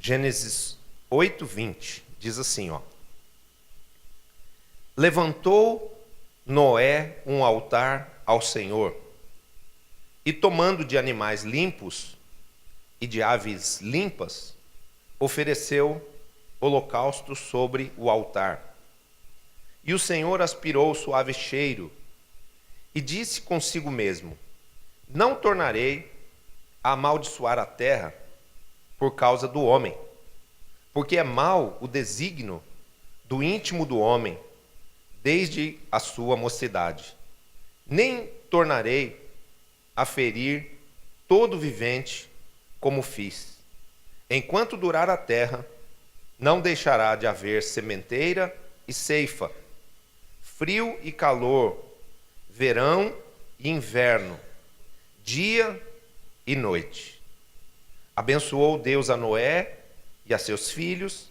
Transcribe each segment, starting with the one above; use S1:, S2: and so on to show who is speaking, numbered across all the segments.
S1: Gênesis 8:20 diz assim, ó: levantou Noé um altar ao Senhor, e tomando de animais limpos e de aves limpas, ofereceu holocausto sobre o altar. E o Senhor aspirou o suave cheiro e disse consigo mesmo: não tornarei a amaldiçoar a terra por causa do homem, porque é mau o desígnio do íntimo do homem desde a sua mocidade. Nem tornarei a ferir todo vivente como fiz. Enquanto durar a terra, não deixará de haver sementeira e ceifa, frio e calor, verão e inverno, dia e noite. Abençoou Deus a Noé e a seus filhos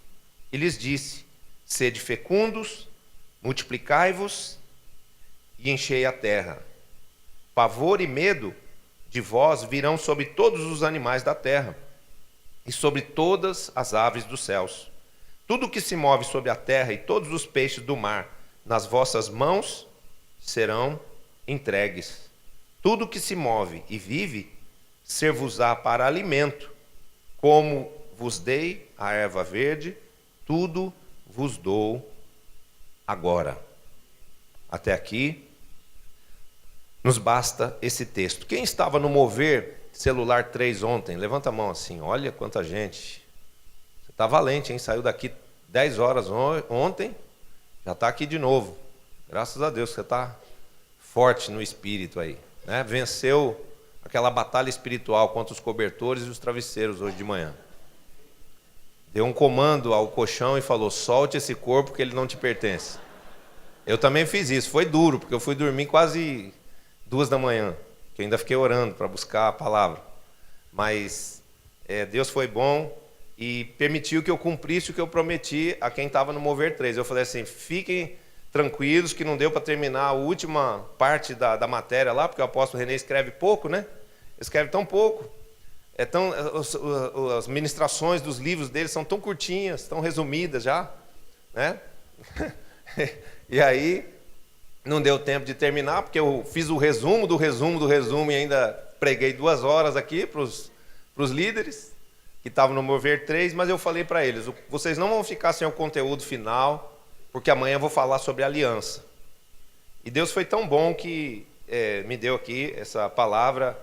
S1: e lhes disse: sede fecundos, multiplicai-vos e enchei a terra. Pavor e medo de vós virão sobre todos os animais da terra e sobre todas as aves dos céus. Tudo que se move sobre a terra e todos os peixes do mar nas vossas mãos serão entregues. Tudo que se move e vive ser-vos-á para alimento. Como vos dei a erva verde, tudo vos dou agora. Até aqui nos basta esse texto. Quem estava no Mover Celular 3 ontem? Levanta a mão assim. Olha quanta gente. Você está valente, hein? Saiu daqui 10 horas ontem, já está aqui de novo. Graças a Deus, você está forte no espírito aí, né? Venceu aquela batalha espiritual contra os cobertores e os travesseiros hoje de manhã. Deu um comando ao colchão e falou: solte esse corpo que ele não te pertence. Eu também fiz isso. Foi duro, porque eu fui dormir quase 2 da manhã, que eu ainda fiquei orando para buscar a palavra. Mas Deus foi bom e permitiu que eu cumprisse o que eu prometi a quem estava no Mover 3. Eu falei assim: fiquem tranquilos que não deu para terminar a última parte da matéria lá, porque o apóstolo René escreve pouco, né? Escreve tão pouco. As ministrações dos livros dele são tão curtinhas, tão resumidas já, né? E aí não deu tempo de terminar, porque eu fiz o resumo do resumo do resumo e ainda preguei 2 horas aqui para os líderes que estavam no Mover 3, mas eu falei para eles: vocês não vão ficar sem o conteúdo final, porque amanhã eu vou falar sobre aliança. E Deus foi tão bom que me deu aqui essa palavra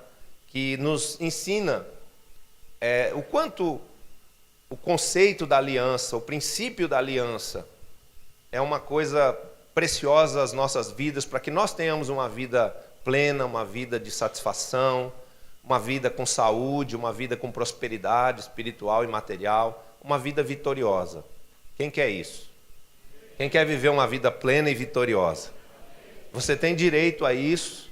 S1: que nos ensina o quanto o conceito da aliança, o princípio da aliança é uma coisa preciosa às nossas vidas, para que nós tenhamos uma vida plena, uma vida de satisfação, uma vida com saúde, uma vida com prosperidade espiritual e material, uma vida vitoriosa. Quem quer isso? Quem quer viver uma vida plena e vitoriosa? Você tem direito a isso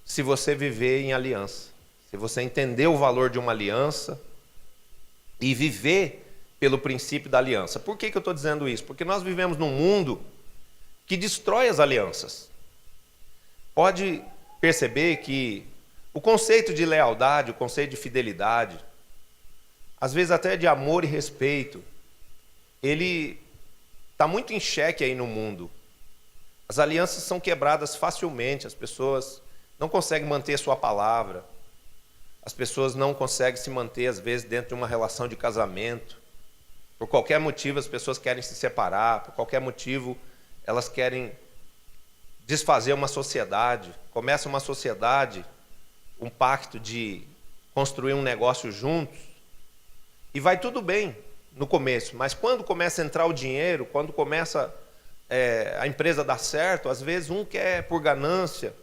S1: se você viver em aliança. Se você entender o valor de uma aliança e viver pelo princípio da aliança. Por que eu estou dizendo isso? Porque nós vivemos num mundo que destrói as alianças. Pode perceber que o conceito de lealdade, o conceito de fidelidade, às vezes até de amor e respeito, ele está muito em xeque aí no mundo. As alianças são quebradas facilmente, as pessoas não conseguem manter sua palavra, as pessoas não conseguem se manter, às vezes, dentro de uma relação de casamento. Por qualquer motivo, as pessoas querem se separar, por qualquer motivo, elas querem desfazer uma sociedade. Começa uma sociedade, um pacto de construir um negócio juntos, e vai tudo bem no começo, mas quando começa a entrar o dinheiro, quando começa a empresa dar certo, às vezes um quer, por ganância,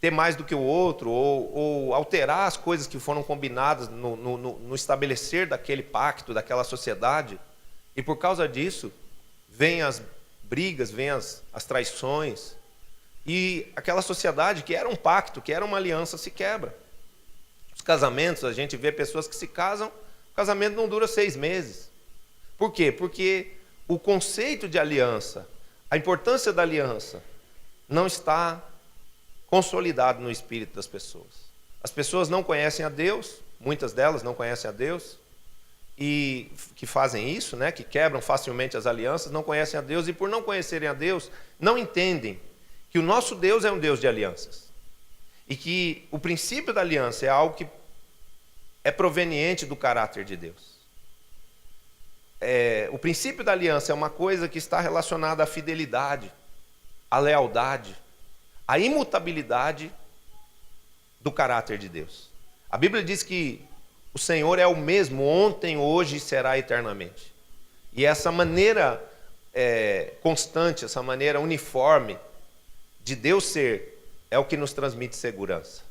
S1: ter mais do que o outro, ou alterar as coisas que foram combinadas no estabelecer daquele pacto, daquela sociedade, e por causa disso, vêm as brigas, vêm as traições, e aquela sociedade que era um pacto, que era uma aliança, se quebra. Os casamentos, a gente vê pessoas que se casam, o casamento não dura 6 meses. Por quê? Porque o conceito de aliança, a importância da aliança, não está consolidado no espírito das pessoas. As pessoas não conhecem a Deus, muitas delas não conhecem a Deus, e que fazem isso, né, que quebram facilmente as alianças, não conhecem a Deus, e por não conhecerem a Deus, não entendem que o nosso Deus é um Deus de alianças. E que o princípio da aliança é algo que é proveniente do caráter de Deus. O princípio da aliança é uma coisa que está relacionada à fidelidade, à lealdade, à imutabilidade do caráter de Deus. A Bíblia diz que o Senhor é o mesmo ontem, hoje e será eternamente. E essa maneira constante, essa maneira uniforme de Deus ser, é o que nos transmite segurança.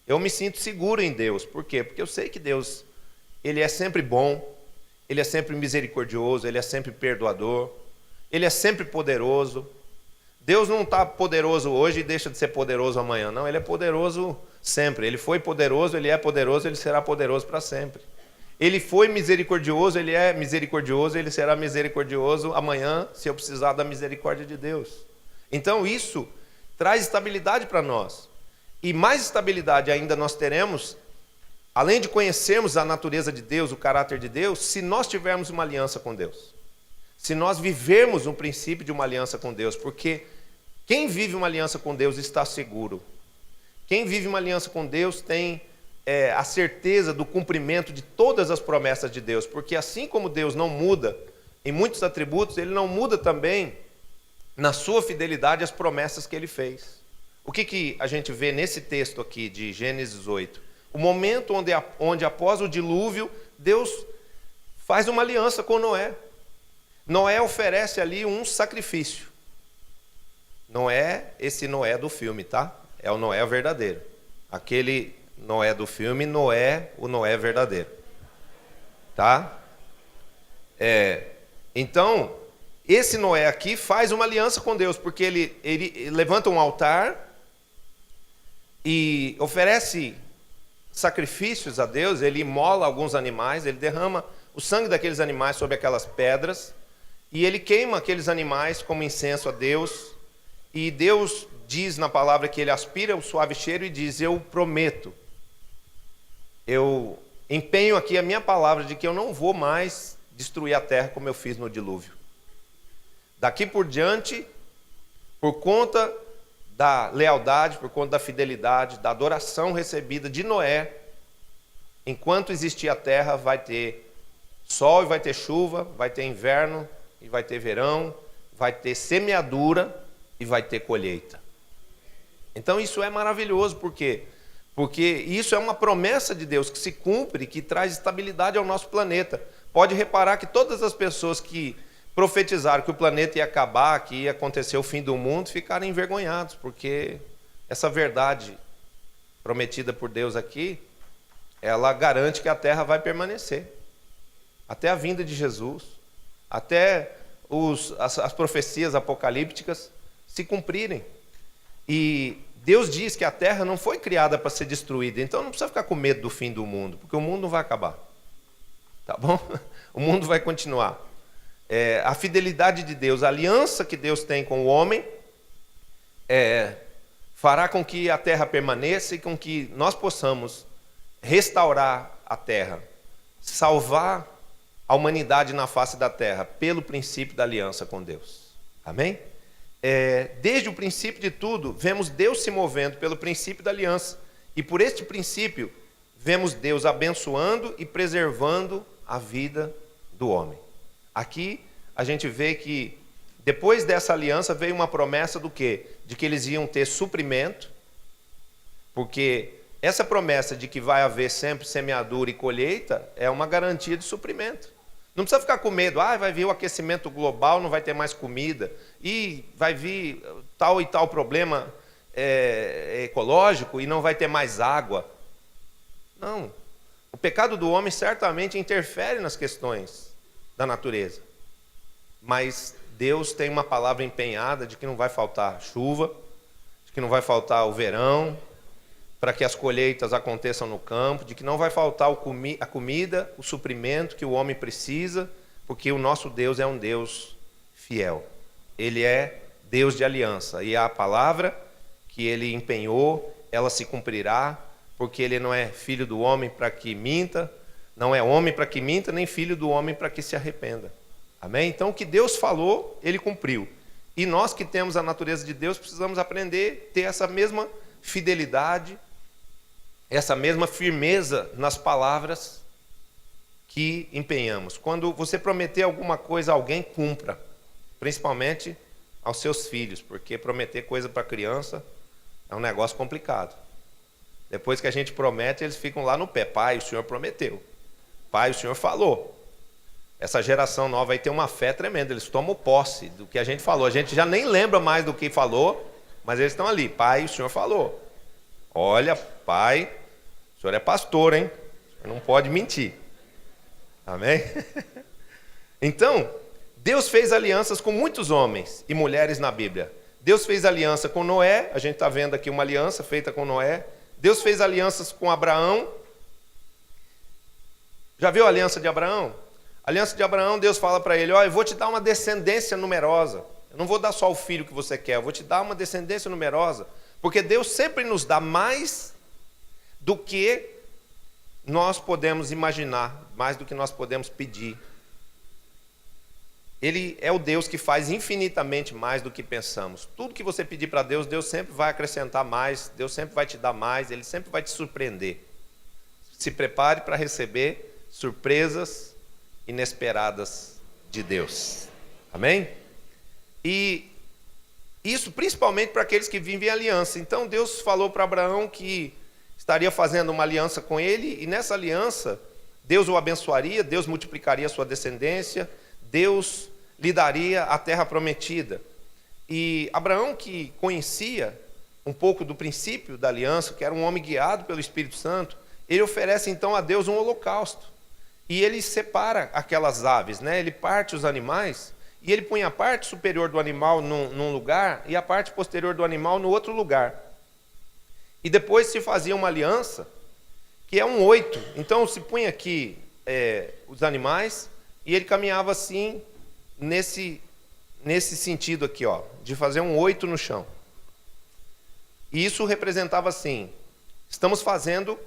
S1: Eu me sinto seguro em Deus. Por quê? Porque eu sei que Deus, Ele é sempre bom, Ele é sempre misericordioso, Ele é sempre perdoador, Ele é sempre poderoso. Deus não está poderoso hoje e deixa de ser poderoso amanhã. Não, Ele é poderoso sempre. Ele foi poderoso, Ele é poderoso, Ele será poderoso para sempre. Ele foi misericordioso, Ele é misericordioso, Ele será misericordioso amanhã, se eu precisar da misericórdia de Deus. Então isso traz estabilidade para nós. E mais estabilidade ainda nós teremos, além de conhecermos a natureza de Deus, o caráter de Deus, se nós tivermos uma aliança com Deus. Se nós vivermos um princípio de uma aliança com Deus. Porque quem vive uma aliança com Deus está seguro. Quem vive uma aliança com Deus tem a certeza do cumprimento de todas as promessas de Deus. Porque assim como Deus não muda em muitos atributos, Ele não muda também na sua fidelidade às promessas que Ele fez. O que a gente vê nesse texto aqui de Gênesis 8? O momento onde após o dilúvio, Deus faz uma aliança com Noé. Noé oferece ali um sacrifício. Não é esse Noé do filme, tá? É o Noé verdadeiro. Aquele Noé do filme, o Noé verdadeiro. Tá? Então, esse Noé aqui faz uma aliança com Deus, porque ele levanta um altar e oferece sacrifícios a Deus, ele imola alguns animais, ele derrama o sangue daqueles animais sobre aquelas pedras, e ele queima aqueles animais como incenso a Deus, e Deus diz na palavra que ele aspira o suave cheiro e diz: eu prometo, eu empenho aqui a minha palavra de que eu não vou mais destruir a terra como eu fiz no dilúvio. Daqui por diante, por conta da lealdade, por conta da fidelidade, da adoração recebida de Noé, enquanto existir a terra, vai ter sol e vai ter chuva, vai ter inverno e vai ter verão, vai ter semeadura e vai ter colheita. Então isso é maravilhoso, por quê? Porque isso é uma promessa de Deus que se cumpre, que traz estabilidade ao nosso planeta. Pode reparar que todas as pessoas que profetizaram que o planeta ia acabar, que ia acontecer o fim do mundo, ficaram envergonhados, porque essa verdade prometida por Deus aqui, ela garante que a terra vai permanecer, até a vinda de Jesus, até as profecias apocalípticas se cumprirem. E Deus diz que a terra não foi criada para ser destruída, então não precisa ficar com medo do fim do mundo, porque o mundo não vai acabar, tá bom? O mundo vai continuar. A fidelidade de Deus, a aliança que Deus tem com o homem, fará com que a terra permaneça e com que nós possamos restaurar a terra, salvar a humanidade na face da terra, pelo princípio da aliança com Deus. Amém? Desde o princípio de tudo, vemos Deus se movendo pelo princípio da aliança. E por este princípio, vemos Deus abençoando e preservando a vida do homem. Aqui a gente vê que depois dessa aliança veio uma promessa do quê? De que eles iam ter suprimento, porque essa promessa de que vai haver sempre semeadura e colheita é uma garantia de suprimento. Não precisa ficar com medo, vai vir o aquecimento global, não vai ter mais comida, e vai vir tal e tal problema ecológico e não vai ter mais água. Não, o pecado do homem certamente interfere nas questões da natureza, mas Deus tem uma palavra empenhada de que não vai faltar chuva, de que não vai faltar o verão, para que as colheitas aconteçam no campo, de que não vai faltar a comida, o suprimento que o homem precisa, porque o nosso Deus é um Deus fiel. Ele é Deus de aliança, e a palavra que ele empenhou, ela se cumprirá, porque ele não é filho do homem para que minta, Não é homem para que minta, nem filho do homem para que se arrependa. Amém? Então, o que Deus falou, Ele cumpriu. E nós que temos a natureza de Deus, precisamos aprender a ter essa mesma fidelidade, essa mesma firmeza nas palavras que empenhamos. Quando você prometer alguma coisa a alguém, cumpra. Principalmente aos seus filhos, porque prometer coisa para criança é um negócio complicado. Depois que a gente promete, eles ficam lá no pé. Pai, o Senhor prometeu. Pai, o Senhor falou. Essa geração nova aí tem uma fé tremenda. Eles tomam posse do que a gente falou. A gente já nem lembra mais do que falou, mas eles estão ali. Pai, o Senhor falou. Olha, pai, o Senhor é pastor, hein? O Senhor não pode mentir. Amém? Então, Deus fez alianças com muitos homens e mulheres na Bíblia. Deus fez aliança com Noé. A gente está vendo aqui uma aliança feita com Noé. Deus fez alianças com Abraão. Já viu a aliança de Abraão? A aliança de Abraão, Deus fala para ele, eu vou te dar uma descendência numerosa. Eu não vou dar só o filho que você quer, eu vou te dar uma descendência numerosa. Porque Deus sempre nos dá mais do que nós podemos imaginar, mais do que nós podemos pedir. Ele é o Deus que faz infinitamente mais do que pensamos. Tudo que você pedir para Deus, Deus sempre vai acrescentar mais, Deus sempre vai te dar mais, Ele sempre vai te surpreender. Se prepare para receber surpresas inesperadas de Deus. Amém? E isso principalmente para aqueles que vivem em aliança. Então Deus falou para Abraão que estaria fazendo uma aliança com ele, e nessa aliança Deus o abençoaria, Deus multiplicaria a sua descendência, Deus lhe daria a terra prometida. E Abraão, que conhecia um pouco do princípio da aliança, que era um homem guiado pelo Espírito Santo, ele oferece então a Deus um holocausto. E ele separa aquelas aves, né? Ele parte os animais e ele põe a parte superior do animal num lugar e a parte posterior do animal no outro lugar. E depois se fazia uma aliança, que é um 8. Então se punha aqui os animais e ele caminhava assim, nesse sentido aqui, ó, de fazer um 8 no chão. E isso representava assim, estamos fazendo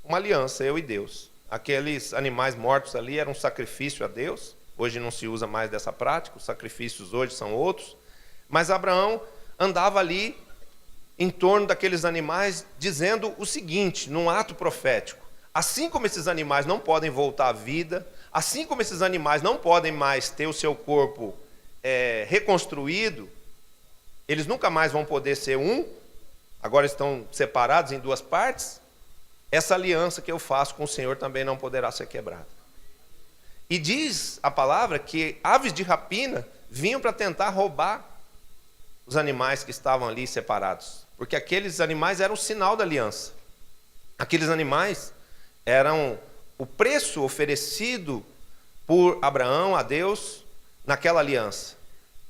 S1: uma aliança, eu e Deus. Aqueles animais mortos ali eram um sacrifício a Deus. Hoje não se usa mais dessa prática, os sacrifícios hoje são outros. Mas Abraão andava ali em torno daqueles animais, dizendo o seguinte, num ato profético: assim como esses animais não podem voltar à vida, assim como esses animais não podem mais ter o seu corpo reconstruído, eles nunca mais vão poder ser um, agora estão separados em duas partes. Essa aliança que eu faço com o Senhor também não poderá ser quebrada. E diz a palavra que aves de rapina vinham para tentar roubar os animais que estavam ali separados. Porque aqueles animais eram o sinal da aliança. Aqueles animais eram o preço oferecido por Abraão a Deus naquela aliança.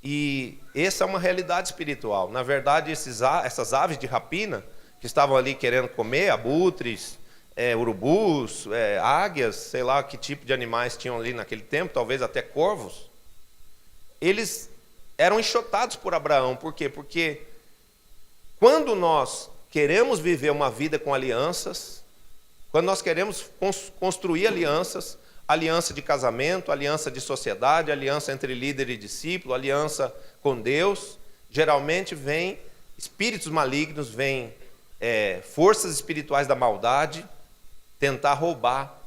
S1: E essa é uma realidade espiritual. Na verdade, essas aves de rapina que estavam ali querendo comer, abutres, urubus, águias, sei lá que tipo de animais tinham ali naquele tempo, talvez até corvos, eles eram enxotados por Abraão. Por quê? Porque quando nós queremos viver uma vida com alianças, quando nós queremos construir alianças, aliança de casamento, aliança de sociedade, aliança entre líder e discípulo, aliança com Deus, geralmente vem espíritos malignos, vem forças espirituais da maldade tentar roubar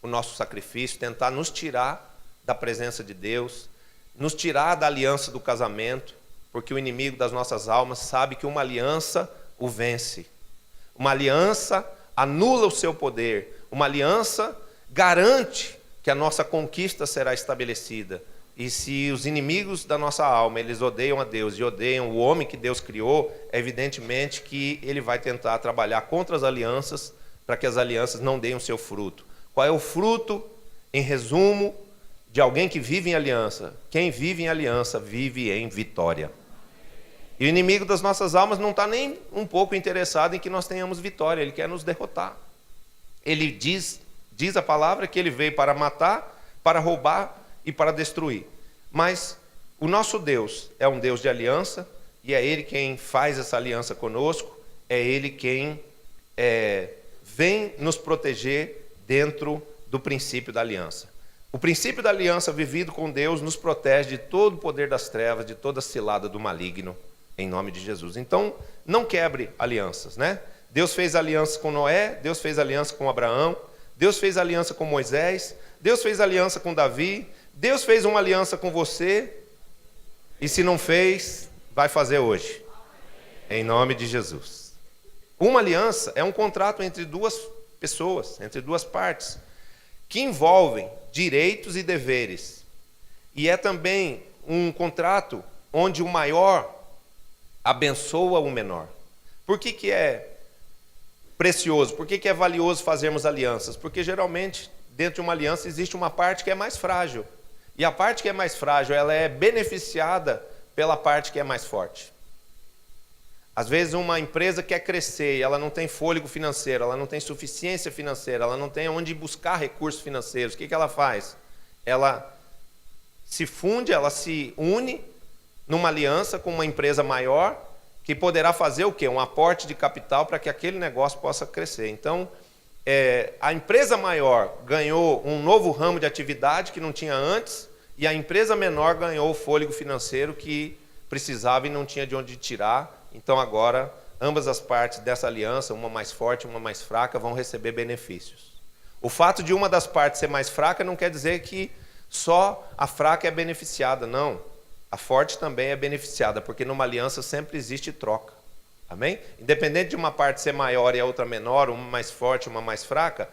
S1: o nosso sacrifício, tentar nos tirar da presença de Deus, nos tirar da aliança do casamento, porque o inimigo das nossas almas sabe que uma aliança o vence. Uma aliança anula o seu poder. Uma aliança garante que a nossa conquista será estabelecida. E se os inimigos da nossa alma, eles odeiam a Deus e odeiam o homem que Deus criou, é evidentemente que ele vai tentar trabalhar contra as alianças, para que as alianças não deem o seu fruto. Qual é o fruto, em resumo, de alguém que vive em aliança? Quem vive em aliança vive em vitória. E o inimigo das nossas almas não está nem um pouco interessado em que nós tenhamos vitória, ele quer nos derrotar. Ele diz a palavra que ele veio para matar, para roubar e para destruir. Mas o nosso Deus é um Deus de aliança, e é Ele quem faz essa aliança conosco, é Ele quem vem nos proteger dentro do princípio da aliança. O princípio da aliança vivido com Deus nos protege de todo o poder das trevas, de toda cilada do maligno, em nome de Jesus. Então, não quebre alianças, né? Deus fez aliança com Noé, Deus fez aliança com Abraão, Deus fez aliança com Moisés, Deus fez aliança com Davi, Deus fez uma aliança com você, e se não fez, vai fazer hoje, em nome de Jesus. Uma aliança é um contrato entre duas pessoas, entre duas partes, que envolvem direitos e deveres. E é também um contrato onde o maior abençoa o menor. Por que é precioso? Por que é valioso fazermos alianças? Porque geralmente, dentro de uma aliança, existe uma parte que é mais frágil. E a parte que é mais frágil, ela é beneficiada pela parte que é mais forte. Às vezes uma empresa quer crescer e ela não tem fôlego financeiro, ela não tem suficiência financeira, ela não tem onde buscar recursos financeiros. O que ela faz? Ela se funde, ela se une numa aliança com uma empresa maior que poderá fazer o quê? Um aporte de capital para que aquele negócio possa crescer. Então, a empresa maior ganhou um novo ramo de atividade que não tinha antes e a empresa menor ganhou o fôlego financeiro que precisava e não tinha de onde tirar. Então agora, ambas as partes dessa aliança, uma mais forte e uma mais fraca, vão receber benefícios. O fato de uma das partes ser mais fraca não quer dizer que só a fraca é beneficiada, não. A forte também é beneficiada, porque numa aliança sempre existe troca. Amém? Independente de uma parte ser maior e a outra menor, uma mais forte e uma mais fraca,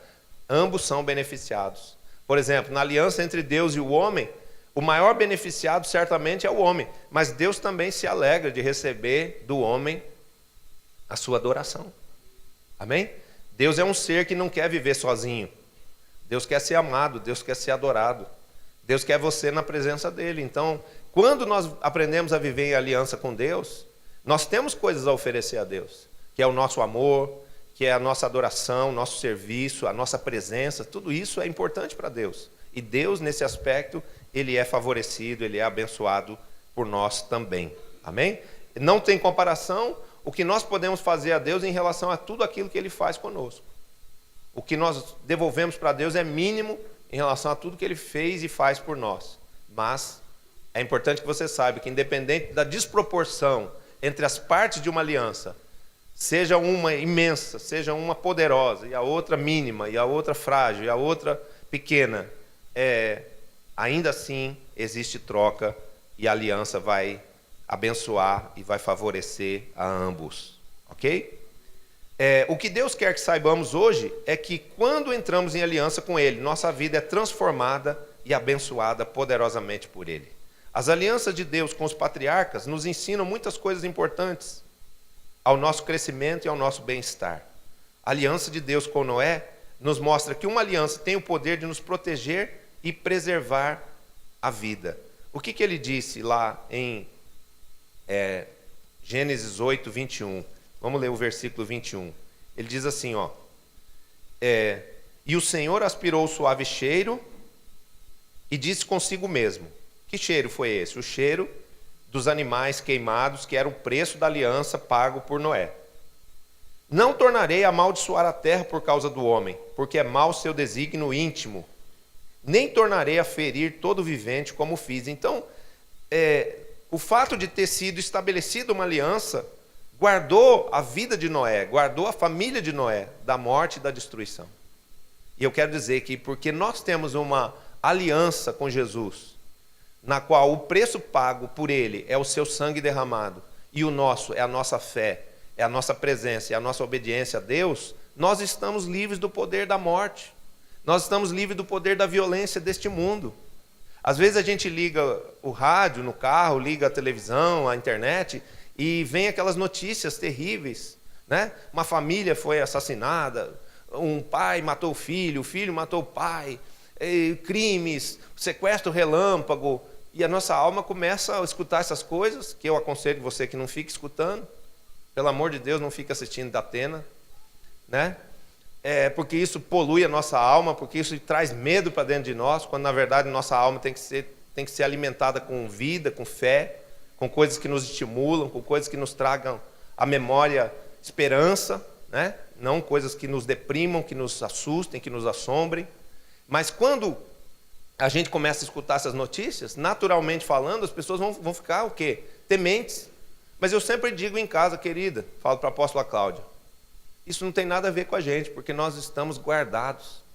S1: ambos são beneficiados. Por exemplo, na aliança entre Deus e o homem, o maior beneficiado certamente é o homem, mas Deus também se alegra de receber do homem a sua adoração. Amém? Deus é um ser que não quer viver sozinho. Deus quer ser amado, Deus quer ser adorado. Deus quer você na presença dele. Então, quando nós aprendemos a viver em aliança com Deus, nós temos coisas a oferecer a Deus, que é o nosso amor, que é a nossa adoração, nosso serviço, a nossa presença, tudo isso é importante para Deus. E Deus, nesse aspecto, ele é favorecido, ele é abençoado por nós também. Amém? Não tem comparação o que nós podemos fazer a Deus em relação a tudo aquilo que ele faz conosco. O que nós devolvemos para Deus é mínimo em relação a tudo que ele fez e faz por nós. Mas é importante que você saiba que, independente da desproporção entre as partes de uma aliança, seja uma imensa, seja uma poderosa, e a outra mínima, e a outra frágil, e a outra pequena, ainda assim existe troca e a aliança vai abençoar e vai favorecer a ambos. Ok? O que Deus quer que saibamos hoje é que quando entramos em aliança com Ele, nossa vida é transformada e abençoada poderosamente por Ele. As alianças de Deus com os patriarcas nos ensinam muitas coisas importantes ao nosso crescimento e ao nosso bem-estar. A aliança de Deus com Noé nos mostra que uma aliança tem o poder de nos proteger e preservar a vida. O que ele disse lá em Gênesis 8, 21? Vamos ler o versículo 21. Ele diz assim, e o Senhor aspirou o suave cheiro e disse consigo mesmo. Que cheiro foi esse? O cheiro dos animais queimados, que era o preço da aliança pago por Noé. Não tornarei a amaldiçoar a terra por causa do homem, porque é mau seu desígnio íntimo. Nem tornarei a ferir todo vivente como fiz. Então, o fato de ter sido estabelecida uma aliança guardou a vida de Noé, guardou a família de Noé da morte e da destruição. E eu quero dizer que porque nós temos uma aliança com Jesus, na qual o preço pago por ele é o seu sangue derramado, e o nosso é a nossa fé, é a nossa presença, é a nossa obediência a Deus, nós estamos livres do poder da morte. Nós estamos livres do poder da violência deste mundo. Às vezes a gente liga o rádio no carro, liga a televisão, a internet, e vem aquelas notícias terríveis, né? Uma família foi assassinada, um pai matou o filho matou o pai, crimes, sequestro relâmpago, e a nossa alma começa a escutar essas coisas, que eu aconselho você que não fique escutando. Pelo amor de Deus, não fique assistindo da Atena, né? Porque isso polui a nossa alma, porque isso traz medo para dentro de nós, quando na verdade nossa alma tem que ser alimentada com vida, com fé, com coisas que nos estimulam, com coisas que nos tragam à memória esperança, né? Não coisas que nos deprimam, que nos assustem, que nos assombrem. Mas quando a gente começa a escutar essas notícias, naturalmente falando, as pessoas vão ficar o quê? Tementes. Mas eu sempre digo em casa, querida, falo para a apóstola Cláudia, isso não tem nada a ver com a gente, porque nós estamos guardados.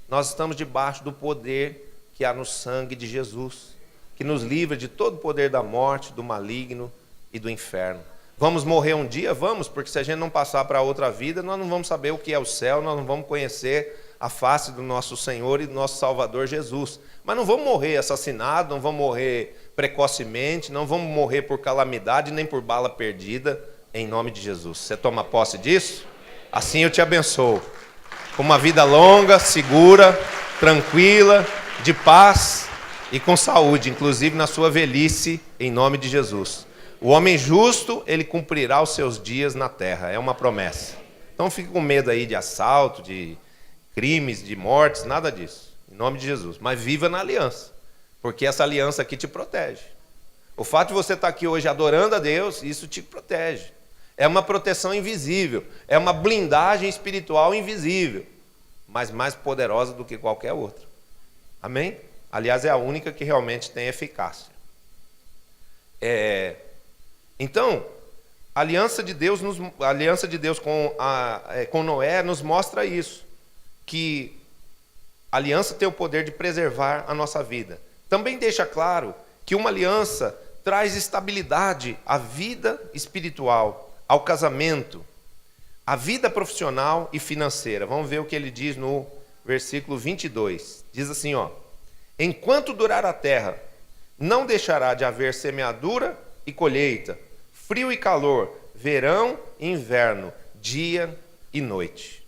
S1: Nós estamos debaixo do poder que há no sangue de Jesus, que nos livra de todo o poder da morte, do maligno e do inferno. Vamos morrer um dia? Vamos, porque se a gente não passar para outra vida, nós não vamos saber o que é o céu, nós não vamos conhecer a face do nosso Senhor e do nosso Salvador Jesus. Mas não vamos morrer assassinados, não vamos morrer precocemente, não vamos morrer por calamidade, nem por bala perdida, em nome de Jesus. Você toma posse disso? Assim eu te abençoo. Com uma vida longa, segura, tranquila, de paz e com saúde, inclusive na sua velhice, em nome de Jesus. O homem justo, ele cumprirá os seus dias na terra, é uma promessa. Então não fique com medo aí de assalto, de crimes, de mortes, nada disso, em nome de Jesus. Mas viva na aliança, porque essa aliança aqui te protege. O fato de você estar aqui hoje adorando a Deus, isso te protege. É uma proteção invisível, é uma blindagem espiritual invisível, mas mais poderosa do que qualquer outra. Amém? Aliás, é a única que realmente tem eficácia. Então, a aliança de Deus com Noé nos mostra isso, que a aliança tem o poder de preservar a nossa vida. Também deixa claro que uma aliança traz estabilidade à vida espiritual, ao casamento, à vida profissional e financeira. Vamos ver o que ele diz no versículo 22. Diz assim, ó: enquanto durar a terra, não deixará de haver semeadura e colheita, frio e calor, verão e inverno, dia e noite.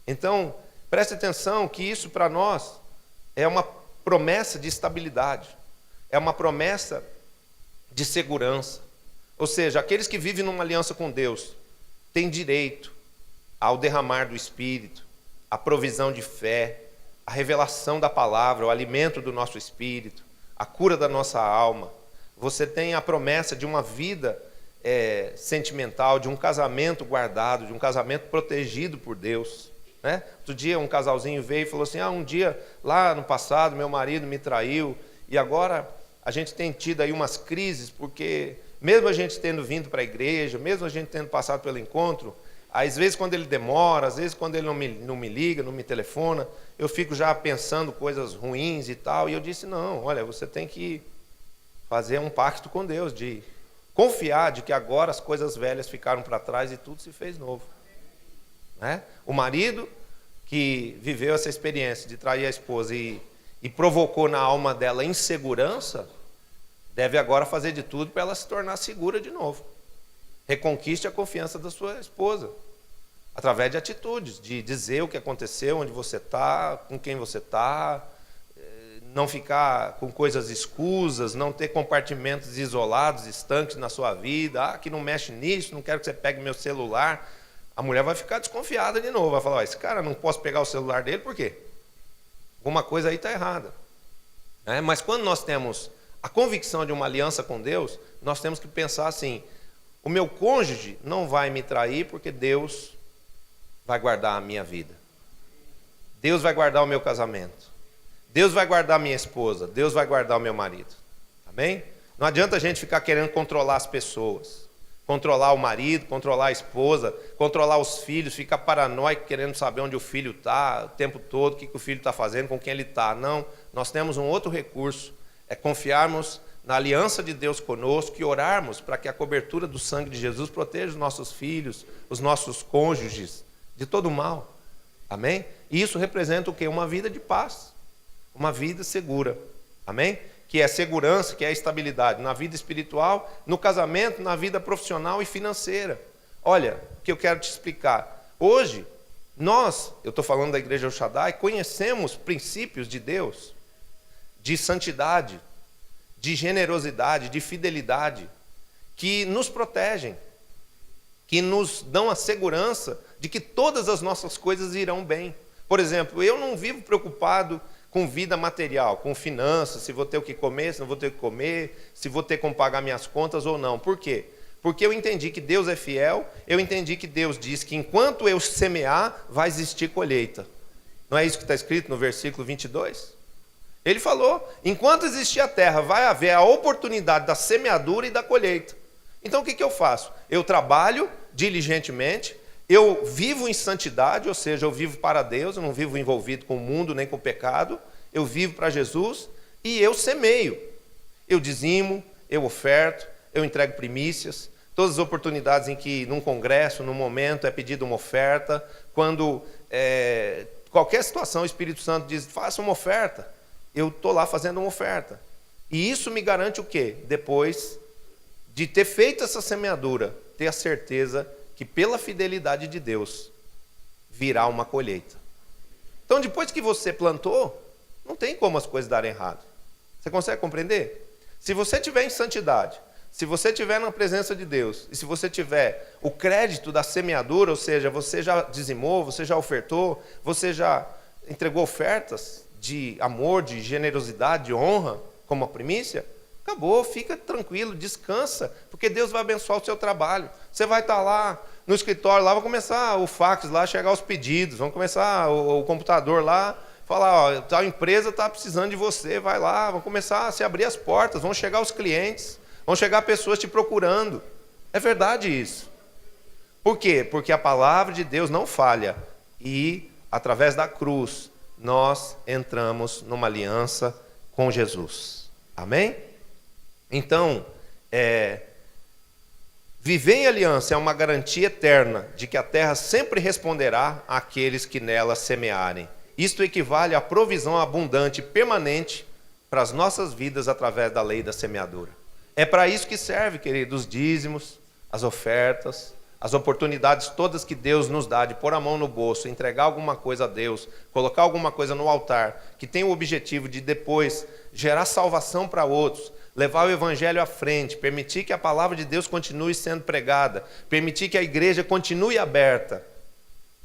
S1: Então, preste atenção que isso para nós é uma promessa de estabilidade, é uma promessa de segurança. Ou seja, aqueles que vivem numa aliança com Deus têm direito ao derramar do Espírito, à provisão de fé, à revelação da palavra, o alimento do nosso espírito, a cura da nossa alma. Você tem a promessa de uma vida sentimental, de um casamento guardado, de um casamento protegido por Deus. Né? Outro dia um casalzinho veio e falou assim, um dia lá no passado meu marido me traiu e agora a gente tem tido aí umas crises porque mesmo a gente tendo vindo para a igreja, mesmo a gente tendo passado pelo encontro, às vezes quando ele demora, às vezes quando ele não me liga, não me telefona, eu fico já pensando coisas ruins e tal, e eu disse, não, olha, você tem que fazer um pacto com Deus, de confiar de que agora as coisas velhas ficaram para trás e tudo se fez novo. Né? O marido que viveu essa experiência de trair a esposa e provocou na alma dela insegurança, deve agora fazer de tudo para ela se tornar segura de novo. Reconquiste a confiança da sua esposa, através de atitudes, de dizer o que aconteceu, onde você está, com quem você está, não ficar com coisas escusas, não ter compartimentos isolados, estanques na sua vida, que não mexe nisso, não quero que você pegue meu celular. A mulher vai ficar desconfiada de novo, vai falar, esse cara, não posso pegar o celular dele, por quê? Alguma coisa aí está errada. Mas quando nós temos a convicção de uma aliança com Deus, nós temos que pensar assim, o meu cônjuge não vai me trair porque Deus vai guardar a minha vida. Deus vai guardar o meu casamento. Deus vai guardar a minha esposa. Deus vai guardar o meu marido. Amém? Não adianta a gente ficar querendo controlar as pessoas. Controlar o marido, controlar a esposa, controlar os filhos, ficar paranoico querendo saber onde o filho está, o tempo todo, o que o filho está fazendo, com quem ele está. Não, nós temos um outro recurso, é confiarmos na aliança de Deus conosco e orarmos para que a cobertura do sangue de Jesus proteja os nossos filhos, os nossos cônjuges, de todo mal. Amém? E isso representa o quê? Uma vida de paz, uma vida segura. Amém? Que é segurança, que é estabilidade na vida espiritual, no casamento, na vida profissional e financeira. Olha, o que eu quero te explicar. Hoje, eu estou falando da Igreja El Shaddai, conhecemos princípios de Deus, de santidade, de generosidade, de fidelidade, que nos protegem, que nos dão a segurança de que todas as nossas coisas irão bem. Por exemplo, eu não vivo preocupado com vida material, com finanças, se vou ter o que comer, se não vou ter o que comer, se vou ter como pagar minhas contas ou não. Por quê? Porque eu entendi que Deus é fiel, eu entendi que Deus diz que enquanto eu semear, vai existir colheita. Não é isso que está escrito no versículo 22? Ele falou, enquanto existir a terra, vai haver a oportunidade da semeadura e da colheita. Então o que eu faço? Eu trabalho diligentemente, eu vivo em santidade, ou seja, eu vivo para Deus, eu não vivo envolvido com o mundo nem com o pecado, eu vivo para Jesus e eu semeio. Eu dizimo, eu oferto, eu entrego primícias, todas as oportunidades em que num congresso, num momento é pedida uma oferta, quando qualquer situação o Espírito Santo diz, faça uma oferta, eu estou lá fazendo uma oferta. E isso me garante o quê? Depois de ter feito essa semeadura, ter a certeza que pela fidelidade de Deus virá uma colheita. Então depois que você plantou, não tem como as coisas darem errado. Você consegue compreender? Se você estiver em santidade, se você estiver na presença de Deus, e se você tiver o crédito da semeadura, ou seja, você já dizimou, você já ofertou, você já entregou ofertas de amor, de generosidade, de honra, como a primícia, acabou, fica tranquilo, descansa, porque Deus vai abençoar o seu trabalho. Você vai estar lá no escritório, lá vai começar o fax, lá chegar os pedidos, vão começar o computador lá, falar, ó, tal empresa está precisando de você, vai lá, vão começar a se abrir as portas, vão chegar os clientes, vão chegar pessoas te procurando. É verdade isso. Por quê? Porque a palavra de Deus não falha. E, através da cruz, nós entramos numa aliança com Jesus. Amém? Então, viver em aliança é uma garantia eterna de que a terra sempre responderá àqueles que nela semearem. Isto equivale à provisão abundante e permanente para as nossas vidas através da lei da semeadura. É para isso que serve, queridos, os dízimos, as ofertas, as oportunidades todas que Deus nos dá de pôr a mão no bolso, entregar alguma coisa a Deus, colocar alguma coisa no altar, que tem o objetivo de depois gerar salvação para outros, levar o evangelho à frente, permitir que a palavra de Deus continue sendo pregada, permitir que a igreja continue aberta.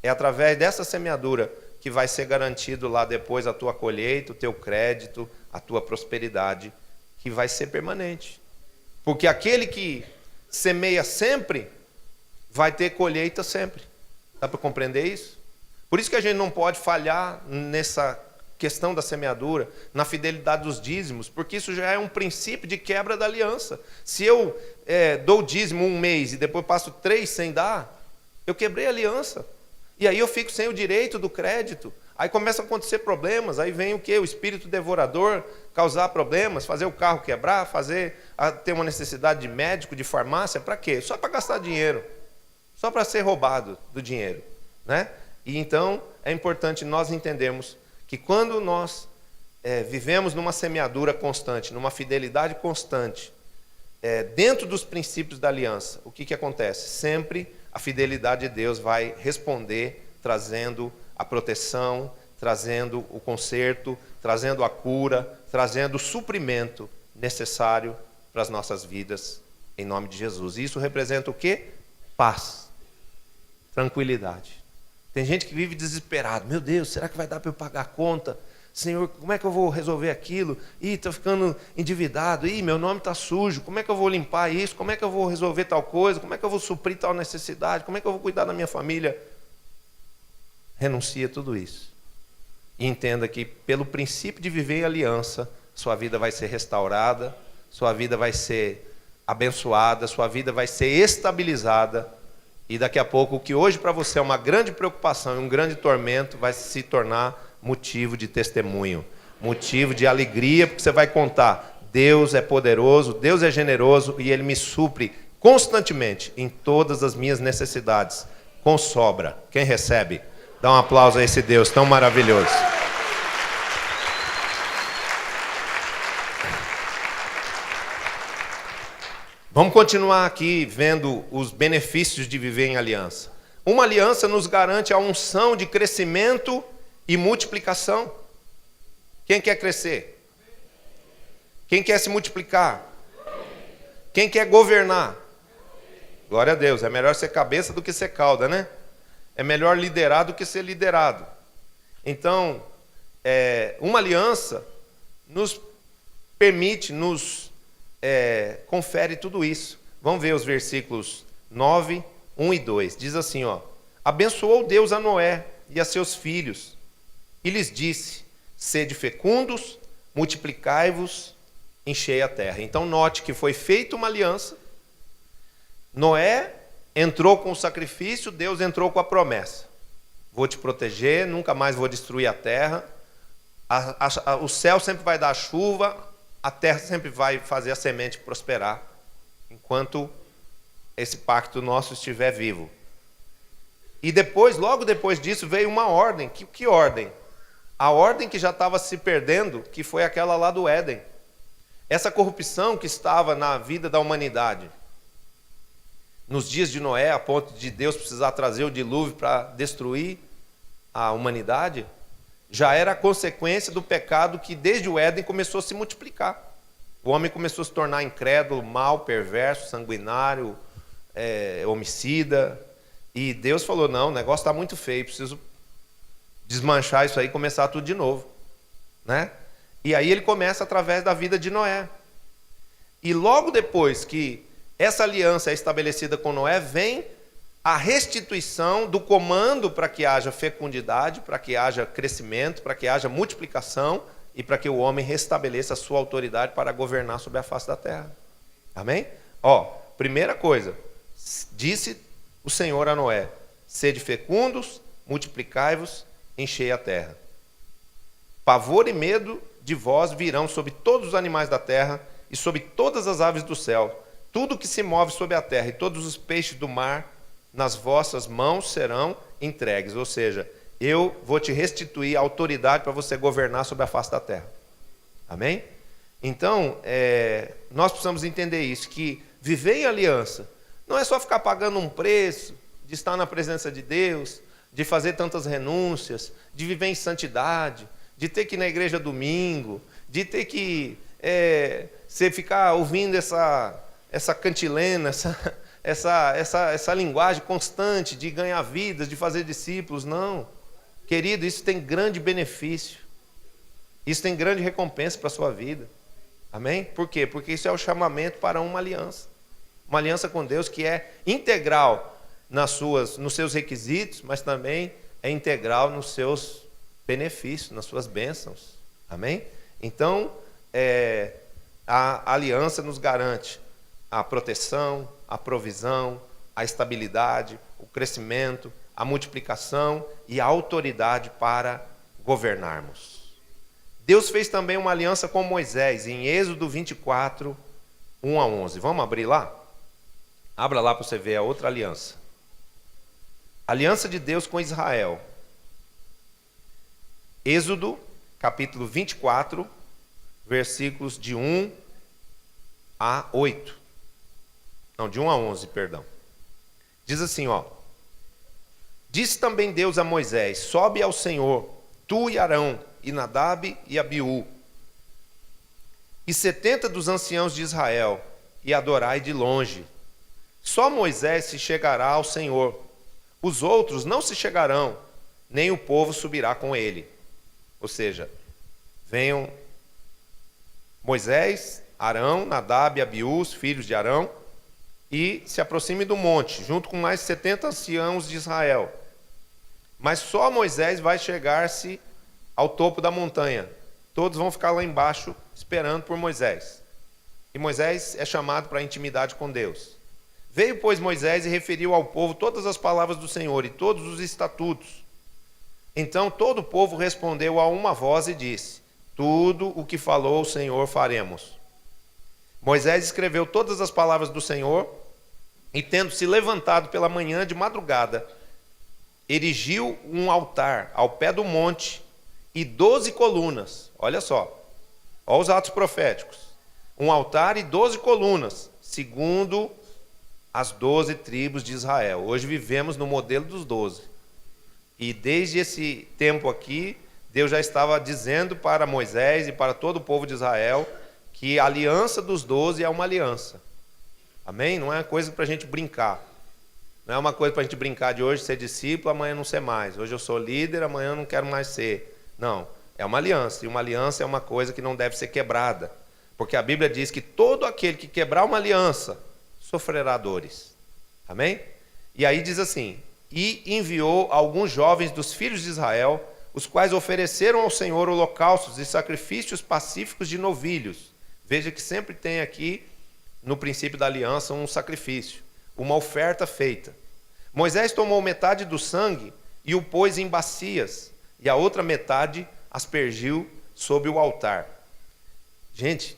S1: É através dessa semeadura que vai ser garantido lá depois a tua colheita, o teu crédito, a tua prosperidade, que vai ser permanente. Porque aquele que semeia sempre, vai ter colheita sempre. Dá para compreender isso? Por isso que a gente não pode falhar nessa questão da semeadura, na fidelidade dos dízimos, porque isso já é um princípio de quebra da aliança. Se eu dou dízimo um mês e depois passo 3 sem dar, eu quebrei a aliança. E aí eu fico sem o direito do crédito. Aí começam a acontecer problemas, aí vem o quê? O espírito devorador causar problemas, fazer o carro quebrar, ter uma necessidade de médico, de farmácia, para quê? Só para gastar dinheiro, só para ser roubado do dinheiro, né? E então é importante nós entendermos que quando nós vivemos numa semeadura constante, numa fidelidade constante, dentro dos princípios da aliança, o que acontece? Sempre a fidelidade de Deus vai responder trazendo a proteção, trazendo o conserto, trazendo a cura, trazendo o suprimento necessário para as nossas vidas, em nome de Jesus. E isso representa o quê? Paz, tranquilidade. Tem gente que vive desesperado. Meu Deus, será que vai dar para eu pagar a conta? Senhor, como é que eu vou resolver aquilo? Ih, estou ficando endividado. Ih, meu nome está sujo. Como é que eu vou limpar isso? Como é que eu vou resolver tal coisa? Como é que eu vou suprir tal necessidade? Como é que eu vou cuidar da minha família? Renuncia a tudo isso. E entenda que pelo princípio de viver em aliança, sua vida vai ser restaurada, sua vida vai ser abençoada, sua vida vai ser estabilizada. E daqui a pouco, o que hoje para você é uma grande preocupação e um grande tormento, vai se tornar motivo de testemunho, motivo de alegria, porque você vai contar, Deus é poderoso, Deus é generoso e Ele me supre constantemente em todas as minhas necessidades, com sobra. Quem recebe? Dá um aplauso a esse Deus tão maravilhoso. Vamos continuar aqui vendo os benefícios de viver em aliança. Uma aliança nos garante a unção de crescimento e multiplicação. Quem quer crescer? Quem quer se multiplicar? Quem quer governar? Glória a Deus, é melhor ser cabeça do que ser cauda, né? É melhor liderar do que ser liderado. Então, uma aliança nos permite, confere tudo isso. Vamos ver os versículos 9, 1 e 2. Diz assim, ó: abençoou Deus a Noé e a seus filhos, e lhes disse: sede fecundos, multiplicai-vos, enchei a terra. Então note que foi feita uma aliança, Noé entrou com o sacrifício, Deus entrou com a promessa: vou te proteger, nunca mais vou destruir a terra, o céu sempre vai dar chuva, a terra sempre vai fazer a semente prosperar, enquanto esse pacto nosso estiver vivo. E depois, logo depois disso, veio uma ordem. Que ordem? A ordem que já estava se perdendo, que foi aquela lá do Éden. Essa corrupção que estava na vida da humanidade, nos dias de Noé, a ponto de Deus precisar trazer o dilúvio para destruir a humanidade, já era a consequência do pecado que desde o Éden começou a se multiplicar. O homem começou a se tornar incrédulo, mau, perverso, sanguinário, homicida. E Deus falou: não, o negócio está muito feio, preciso desmanchar isso aí e começar tudo de novo, né? E aí ele começa através da vida de Noé. E logo depois que essa aliança é estabelecida com Noé, vem a restituição do comando para que haja fecundidade, para que haja crescimento, para que haja multiplicação e para que o homem restabeleça a sua autoridade para governar sobre a face da terra. Amém? Primeira coisa, disse o Senhor a Noé: sede fecundos, multiplicai-vos, enchei a terra. Pavor e medo de vós virão sobre todos os animais da terra e sobre todas as aves do céu, tudo que se move sobre a terra e todos os peixes do mar, nas vossas mãos serão entregues. Ou seja, eu vou te restituir a autoridade para você governar sobre a face da terra. Amém? Então, nós precisamos entender isso, que viver em aliança não é só ficar pagando um preço, de estar na presença de Deus, de fazer tantas renúncias, de viver em santidade, de ter que ir na igreja domingo, de ter que você ficar ouvindo essa cantilena, essa linguagem constante de ganhar vidas, de fazer discípulos. Não. Querido, isso tem grande benefício. Isso tem grande recompensa para a sua vida. Amém? Por quê? Porque isso é o chamamento para uma aliança. Uma aliança com Deus que é integral nos seus requisitos, mas também é integral nos seus benefícios, nas suas bênçãos. Amém? Então, a aliança nos garante a proteção, a provisão, a estabilidade, o crescimento, a multiplicação e a autoridade para governarmos. Deus fez também uma aliança com Moisés, em Êxodo 24, 1 a 11. Vamos abrir lá? Abra lá para você ver a outra aliança. Aliança de Deus com Israel. Êxodo, capítulo 24, versículos de 1 a 8. Não, de 1 a 11, perdão. Diz assim, disse também Deus a Moisés: sobe ao Senhor, tu e Arão, e Nadab e Abiú, e 70 dos anciãos de Israel, e adorai de longe. Só Moisés se chegará ao Senhor, os outros não se chegarão, nem o povo subirá com ele. Ou seja, venham Moisés, Arão, Nadab e Abiú, os filhos de Arão, e se aproxime do monte, junto com mais 70 anciãos de Israel. Mas só Moisés vai chegar-se ao topo da montanha. Todos vão ficar lá embaixo esperando por Moisés. E Moisés é chamado para a intimidade com Deus. Veio, pois, Moisés e referiu ao povo todas as palavras do Senhor e todos os estatutos. Então todo o povo respondeu a uma voz e disse: tudo o que falou o Senhor faremos. Moisés escreveu todas as palavras do Senhor e, tendo se levantado pela manhã de madrugada, erigiu um altar ao pé do monte e 12 colunas. Olha só, olha os atos proféticos. Um altar e 12 colunas, segundo as 12 tribos de Israel. Hoje vivemos no modelo dos 12. E desde esse tempo aqui, Deus já estava dizendo para Moisés e para todo o povo de Israel que a aliança dos 12 é uma aliança. Amém? Não é uma coisa para a gente brincar. Não é uma coisa para a gente brincar de hoje ser discípulo, amanhã não ser mais. Hoje eu sou líder, amanhã eu não quero mais ser. Não, é uma aliança. E uma aliança é uma coisa que não deve ser quebrada. Porque a Bíblia diz que todo aquele que quebrar uma aliança sofrerá dores. Amém? E aí diz assim: e enviou alguns jovens dos filhos de Israel os quais ofereceram ao Senhor holocaustos e sacrifícios pacíficos de novilhos. Veja que sempre tem aqui, no princípio da aliança, um sacrifício, uma oferta feita. Moisés tomou metade do sangue e o pôs em bacias, e a outra metade aspergiu sobre o altar. Gente,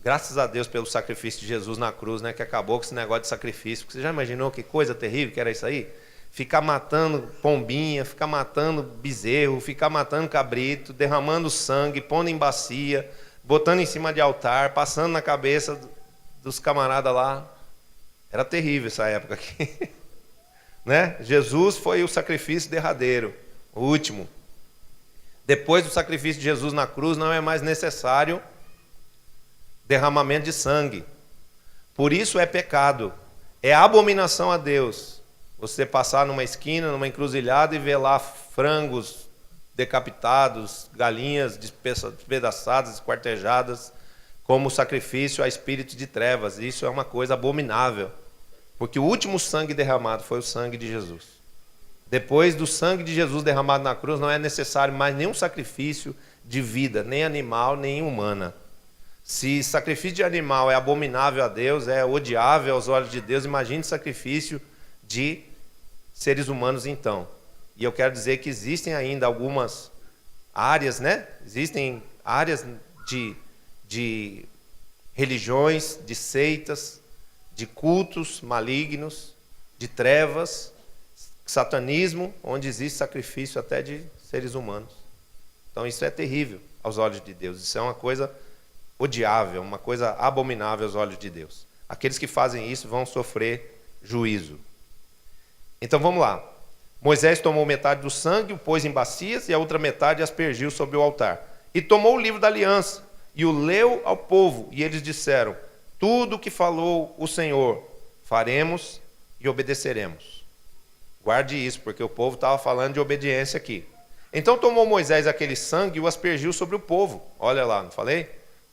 S1: graças a Deus pelo sacrifício de Jesus na cruz, né, que acabou com esse negócio de sacrifício. Você já imaginou que coisa terrível que era isso aí? Ficar matando pombinha, ficar matando bezerro, ficar matando cabrito, derramando sangue, pondo em bacia, botando em cima de altar, passando na cabeça dos camaradas lá. Era terrível essa época aqui. Né? Jesus foi o sacrifício derradeiro, o último. Depois do sacrifício de Jesus na cruz, não é mais necessário derramamento de sangue. Por isso é pecado, é abominação a Deus você passar numa esquina, numa encruzilhada e ver lá frangos decapitados, galinhas despedaçadas, esquartejadas, como sacrifício a espíritos de trevas. Isso é uma coisa abominável, porque o último sangue derramado foi o sangue de Jesus. Depois do sangue de Jesus derramado na cruz, não é necessário mais nenhum sacrifício de vida, nem animal, nem humana. Se sacrifício de animal é abominável a Deus, é odiável aos olhos de Deus, imagine sacrifício de seres humanos então. E eu quero dizer que existem ainda algumas áreas, né? Existem áreas de religiões, de seitas, de cultos malignos, de trevas, satanismo, onde existe sacrifício até de seres humanos. Então isso é terrível aos olhos de Deus. Isso é uma coisa odiável, uma coisa abominável aos olhos de Deus. Aqueles que fazem isso vão sofrer juízo. Então vamos lá. Moisés tomou metade do sangue, o pôs em bacias, e a outra metade aspergiu sobre o altar. E tomou o livro da aliança, e o leu ao povo, e eles disseram: tudo o que falou o Senhor, faremos e obedeceremos. Guarde isso, porque o povo estava falando de obediência aqui. Então tomou Moisés aquele sangue e o aspergiu sobre o povo. Olha lá, não falei?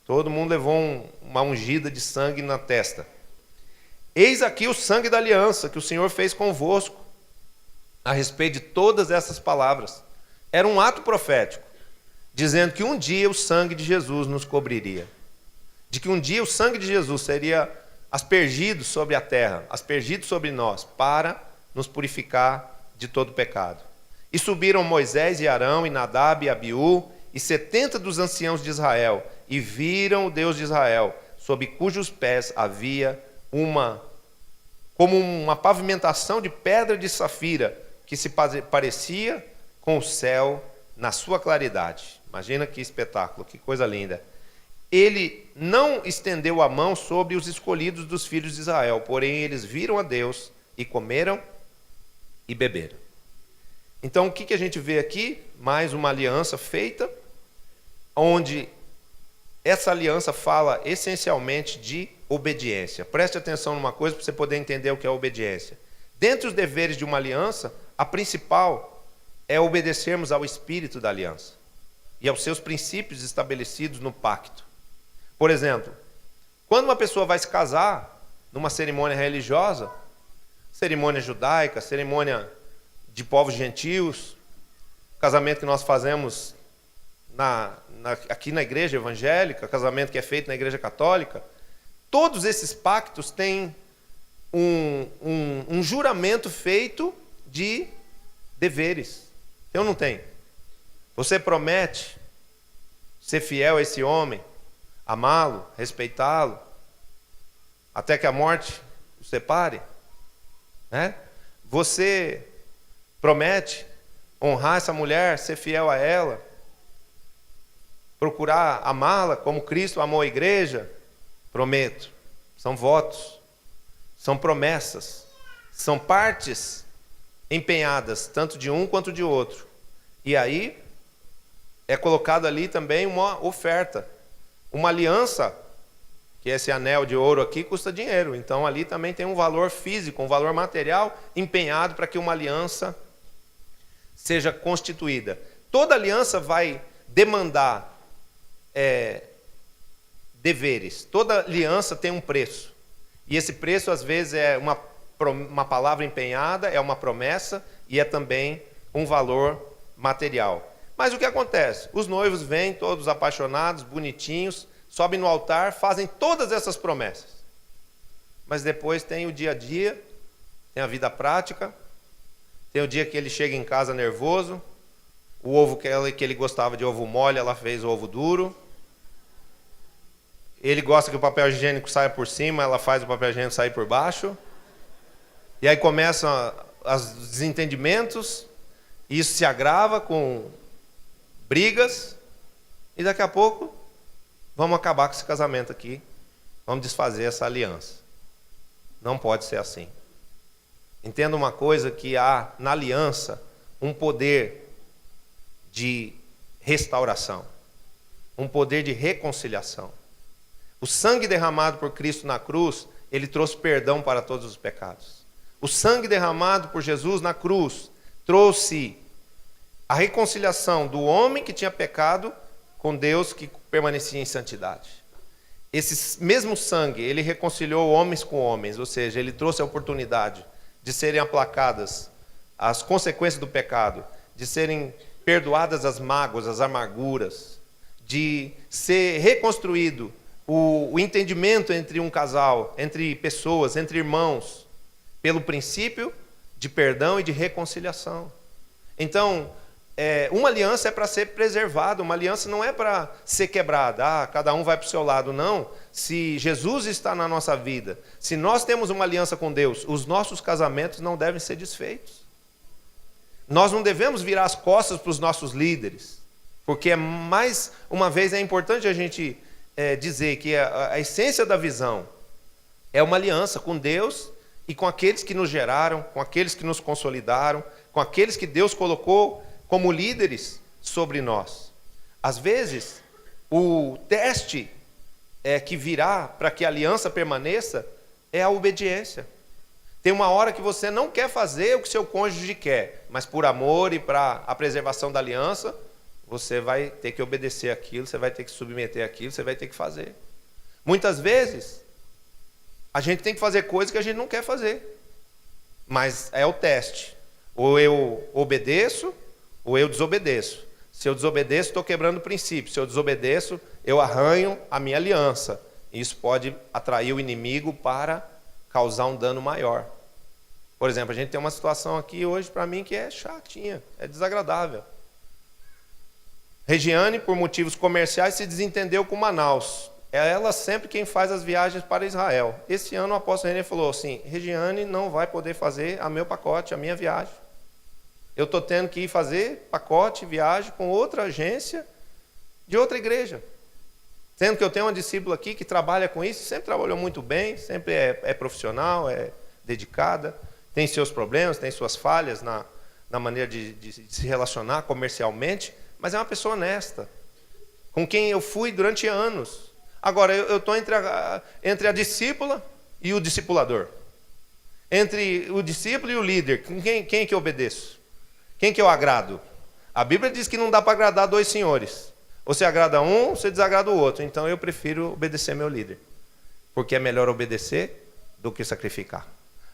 S1: Todo mundo levou uma ungida de sangue na testa. Eis aqui o sangue da aliança que o Senhor fez convosco, a respeito de todas essas palavras. Era um ato profético, dizendo que um dia o sangue de Jesus nos cobriria. De que um dia o sangue de Jesus seria aspergido sobre a terra, aspergido sobre nós, para nos purificar de todo pecado. E subiram Moisés e Arão, e Nadab e Abiú, e 70 dos anciãos de Israel, e viram o Deus de Israel, sob cujos pés havia como uma pavimentação de pedra de safira, que se parecia com o céu na sua claridade. Imagina que espetáculo, que coisa linda. Ele não estendeu a mão sobre os escolhidos dos filhos de Israel, porém eles viram a Deus e comeram e beberam. Então o que a gente vê aqui? Mais uma aliança feita, onde essa aliança fala essencialmente de obediência. Preste atenção numa coisa para você poder entender o que é obediência. Dentre os deveres de uma aliança, a principal é obedecermos ao espírito da aliança e aos seus princípios estabelecidos no pacto. Por exemplo, quando uma pessoa vai se casar numa cerimônia religiosa, cerimônia judaica, cerimônia de povos gentios, casamento que nós fazemos aqui na igreja evangélica, casamento que é feito na igreja católica, todos esses pactos têm um juramento feito de deveres. Eu não tenho. Você promete ser fiel a esse homem, amá-lo, respeitá-lo, até que a morte o separe, né? Você promete honrar essa mulher, ser fiel a ela, procurar amá-la como Cristo amou a igreja? Prometo. São votos, são promessas, são partes empenhadas, tanto de um quanto de outro. E aí é colocado ali também uma oferta, uma aliança, que esse anel de ouro aqui custa dinheiro. Então ali também tem um valor físico, um valor material empenhado para que uma aliança seja constituída. Toda aliança vai demandar deveres. Toda aliança tem um preço. E esse preço, às vezes, é uma palavra empenhada, é uma promessa e é também um valor material. Mas o que acontece? Os noivos vêm todos apaixonados, bonitinhos, sobem no altar, fazem todas essas promessas. Mas depois tem o dia a dia, tem a vida prática, tem o dia que ele chega em casa nervoso, o ovo que ele gostava de ovo mole, ela fez ovo duro. Ele gosta que o papel higiênico saia por cima, ela faz o papel higiênico sair por baixo. E aí começam os desentendimentos, e isso se agrava com brigas, e daqui a pouco vamos acabar com esse casamento aqui, vamos desfazer essa aliança. Não pode ser assim. Entenda uma coisa, que há na aliança um poder de restauração, um poder de reconciliação. O sangue derramado por Cristo na cruz, ele trouxe perdão para todos os pecados. O sangue derramado por Jesus na cruz trouxe a reconciliação do homem que tinha pecado com Deus que permanecia em santidade. Esse mesmo sangue, ele reconciliou homens com homens, ou seja, ele trouxe a oportunidade de serem aplacadas as consequências do pecado, de serem perdoadas as mágoas, as amarguras, de ser reconstruído o entendimento entre um casal, entre pessoas, entre irmãos, pelo princípio de perdão e de reconciliação. Então, uma aliança é para ser preservada, uma aliança não é para ser quebrada, cada um vai para o seu lado, não. Se Jesus está na nossa vida, se nós temos uma aliança com Deus, os nossos casamentos não devem ser desfeitos. Nós não devemos virar as costas para os nossos líderes, porque mais uma vez é importante a gente dizer que a essência da visão é uma aliança com Deus e com aqueles que nos geraram, com aqueles que nos consolidaram, com aqueles que Deus colocou como líderes sobre nós. Às vezes, o teste que virá para que a aliança permaneça é a obediência. Tem uma hora que você não quer fazer o que seu cônjuge quer, mas por amor e para a preservação da aliança, você vai ter que obedecer aquilo, você vai ter que submeter aquilo, você vai ter que fazer. Muitas vezes, a gente tem que fazer coisas que a gente não quer fazer, mas é o teste. Ou eu obedeço, ou eu desobedeço. Se eu desobedeço, estou quebrando o princípio. Se eu desobedeço, eu arranho a minha aliança. Isso pode atrair o inimigo para causar um dano maior. Por exemplo, a gente tem uma situação aqui hoje para mim que é chatinha, é desagradável. Regiane, por motivos comerciais, se desentendeu com Manaus. É ela sempre quem faz as viagens para Israel. Esse ano o apóstolo René falou assim: Regiane não vai poder fazer a meu pacote, a minha viagem. Eu estou tendo que ir fazer pacote, viagem com outra agência de outra igreja. Sendo que eu tenho uma discípula aqui que trabalha com isso, sempre trabalhou muito bem, sempre é profissional, é dedicada, tem seus problemas, tem suas falhas na maneira de se relacionar comercialmente, mas é uma pessoa honesta, com quem eu fui durante anos. Agora, eu estou entre a discípula e o discipulador. Entre o discípulo e o líder, quem que eu obedeço? Quem que eu agrado? A Bíblia diz que não dá para agradar dois senhores. Ou você agrada um, ou você desagrada o outro. Então eu prefiro obedecer meu líder. Porque é melhor obedecer do que sacrificar.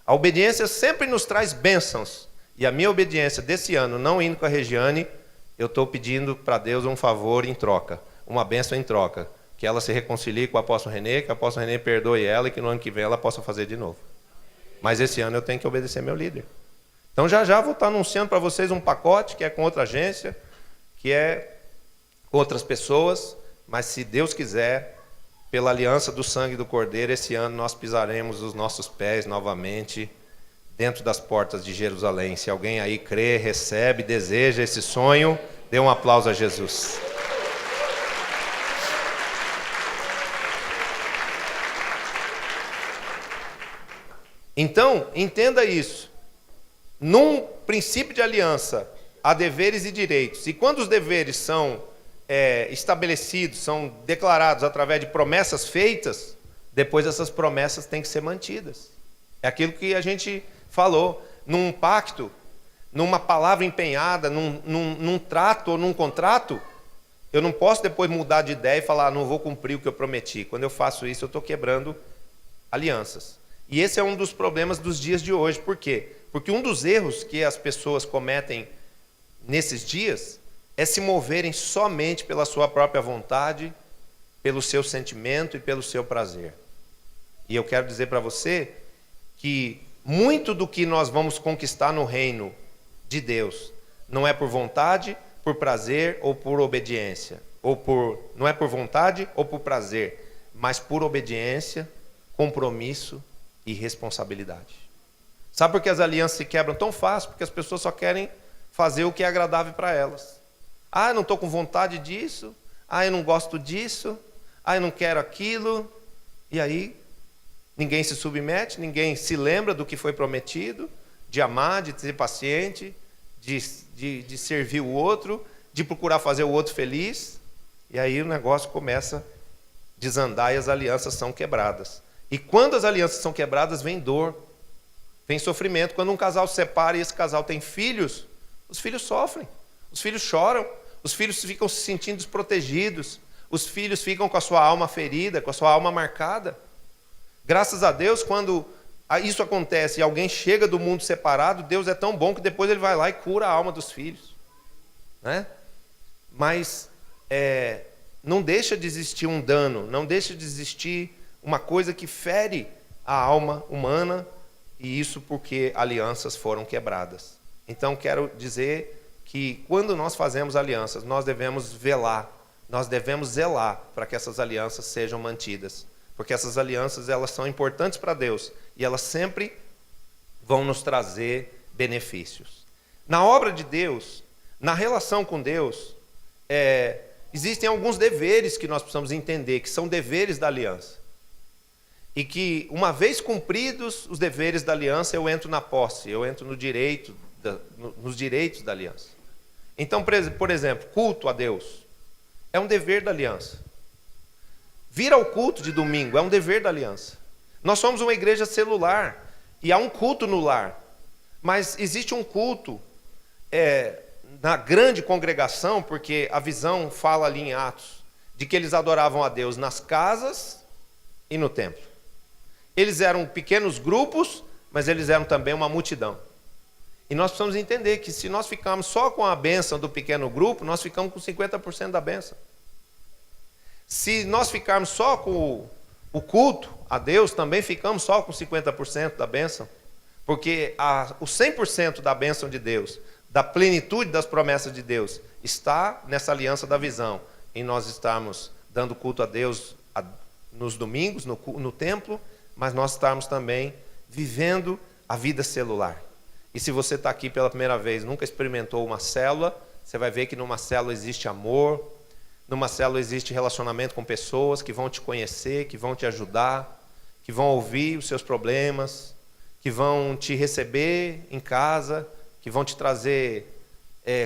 S1: A obediência sempre nos traz bênçãos. E a minha obediência desse ano, não indo com a Regiane, eu estou pedindo para Deus um favor em troca. Uma bênção em troca. Que ela se reconcilie com o apóstolo René, que o apóstolo René perdoe ela e que no ano que vem ela possa fazer de novo. Mas esse ano eu tenho que obedecer meu líder. Então já vou estar anunciando para vocês um pacote que é com outra agência, que é com outras pessoas, mas se Deus quiser, pela aliança do sangue do Cordeiro, esse ano nós pisaremos os nossos pés novamente dentro das portas de Jerusalém. Se alguém aí crê, recebe, deseja esse sonho, dê um aplauso a Jesus. Então, entenda isso. Num princípio de aliança, há deveres e direitos. E quando os deveres são estabelecidos, são declarados através de promessas feitas, depois essas promessas têm que ser mantidas. É aquilo que a gente falou. Num pacto, numa palavra empenhada, num trato ou num contrato, eu não posso depois mudar de ideia e falar, não vou cumprir o que eu prometi. Quando eu faço isso, eu estou quebrando alianças. E esse é um dos problemas dos dias de hoje. Por quê? Porque um dos erros que as pessoas cometem nesses dias é se moverem somente pela sua própria vontade, pelo seu sentimento e pelo seu prazer. E eu quero dizer para você que muito do que nós vamos conquistar no reino de Deus não é por vontade, por prazer ou por obediência. Não é por vontade ou por prazer, mas por obediência, compromisso e responsabilidade. Sabe por que as alianças se quebram tão fácil? Porque as pessoas só querem fazer o que é agradável para elas. Ah, eu não estou com vontade disso. Ah, eu não gosto disso. Ah, eu não quero aquilo. E aí, ninguém se submete, ninguém se lembra do que foi prometido, de amar, de ser paciente, de servir o outro, de procurar fazer o outro feliz. E aí o negócio começa a desandar e as alianças são quebradas. E quando as alianças são quebradas, vem dor, vem sofrimento. Quando um casal se separa e esse casal tem filhos, os filhos sofrem, os filhos choram, os filhos ficam se sentindo desprotegidos, os filhos ficam com a sua alma ferida, com a sua alma marcada. Graças a Deus, quando isso acontece e alguém chega do mundo separado, Deus é tão bom que depois ele vai lá e cura a alma dos filhos, né? Mas não deixa de existir um dano, não deixa de existir uma coisa que fere a alma humana, e isso porque alianças foram quebradas. Então quero dizer que quando nós fazemos alianças, nós devemos velar, nós devemos zelar para que essas alianças sejam mantidas. Porque essas alianças, elas são importantes para Deus e elas sempre vão nos trazer benefícios. Na obra de Deus, na relação com Deus, existem alguns deveres que nós precisamos entender, que são deveres da aliança. E que, uma vez cumpridos os deveres da aliança, eu entro na posse, eu entro nos direitos da aliança. Então, por exemplo, culto a Deus é um dever da aliança. Vir ao culto de domingo é um dever da aliança. Nós somos uma igreja celular e há um culto no lar. Mas existe um culto na grande congregação, porque a visão fala ali em Atos, de que eles adoravam a Deus nas casas e no templo. Eles eram pequenos grupos, mas eles eram também uma multidão. E nós precisamos entender que se nós ficarmos só com a bênção do pequeno grupo, nós ficamos com 50% da bênção. Se nós ficarmos só com o culto a Deus, também ficamos só com 50% da bênção. Porque o 100% da bênção de Deus, da plenitude das promessas de Deus, está nessa aliança da visão. Em nós estarmos dando culto a Deus nos domingos, no templo, mas nós estarmos também vivendo a vida celular. E se você está aqui pela primeira vez, nunca experimentou uma célula, você vai ver que numa célula existe amor, numa célula existe relacionamento com pessoas que vão te conhecer, que vão te ajudar, que vão ouvir os seus problemas, que vão te receber em casa, que vão te trazer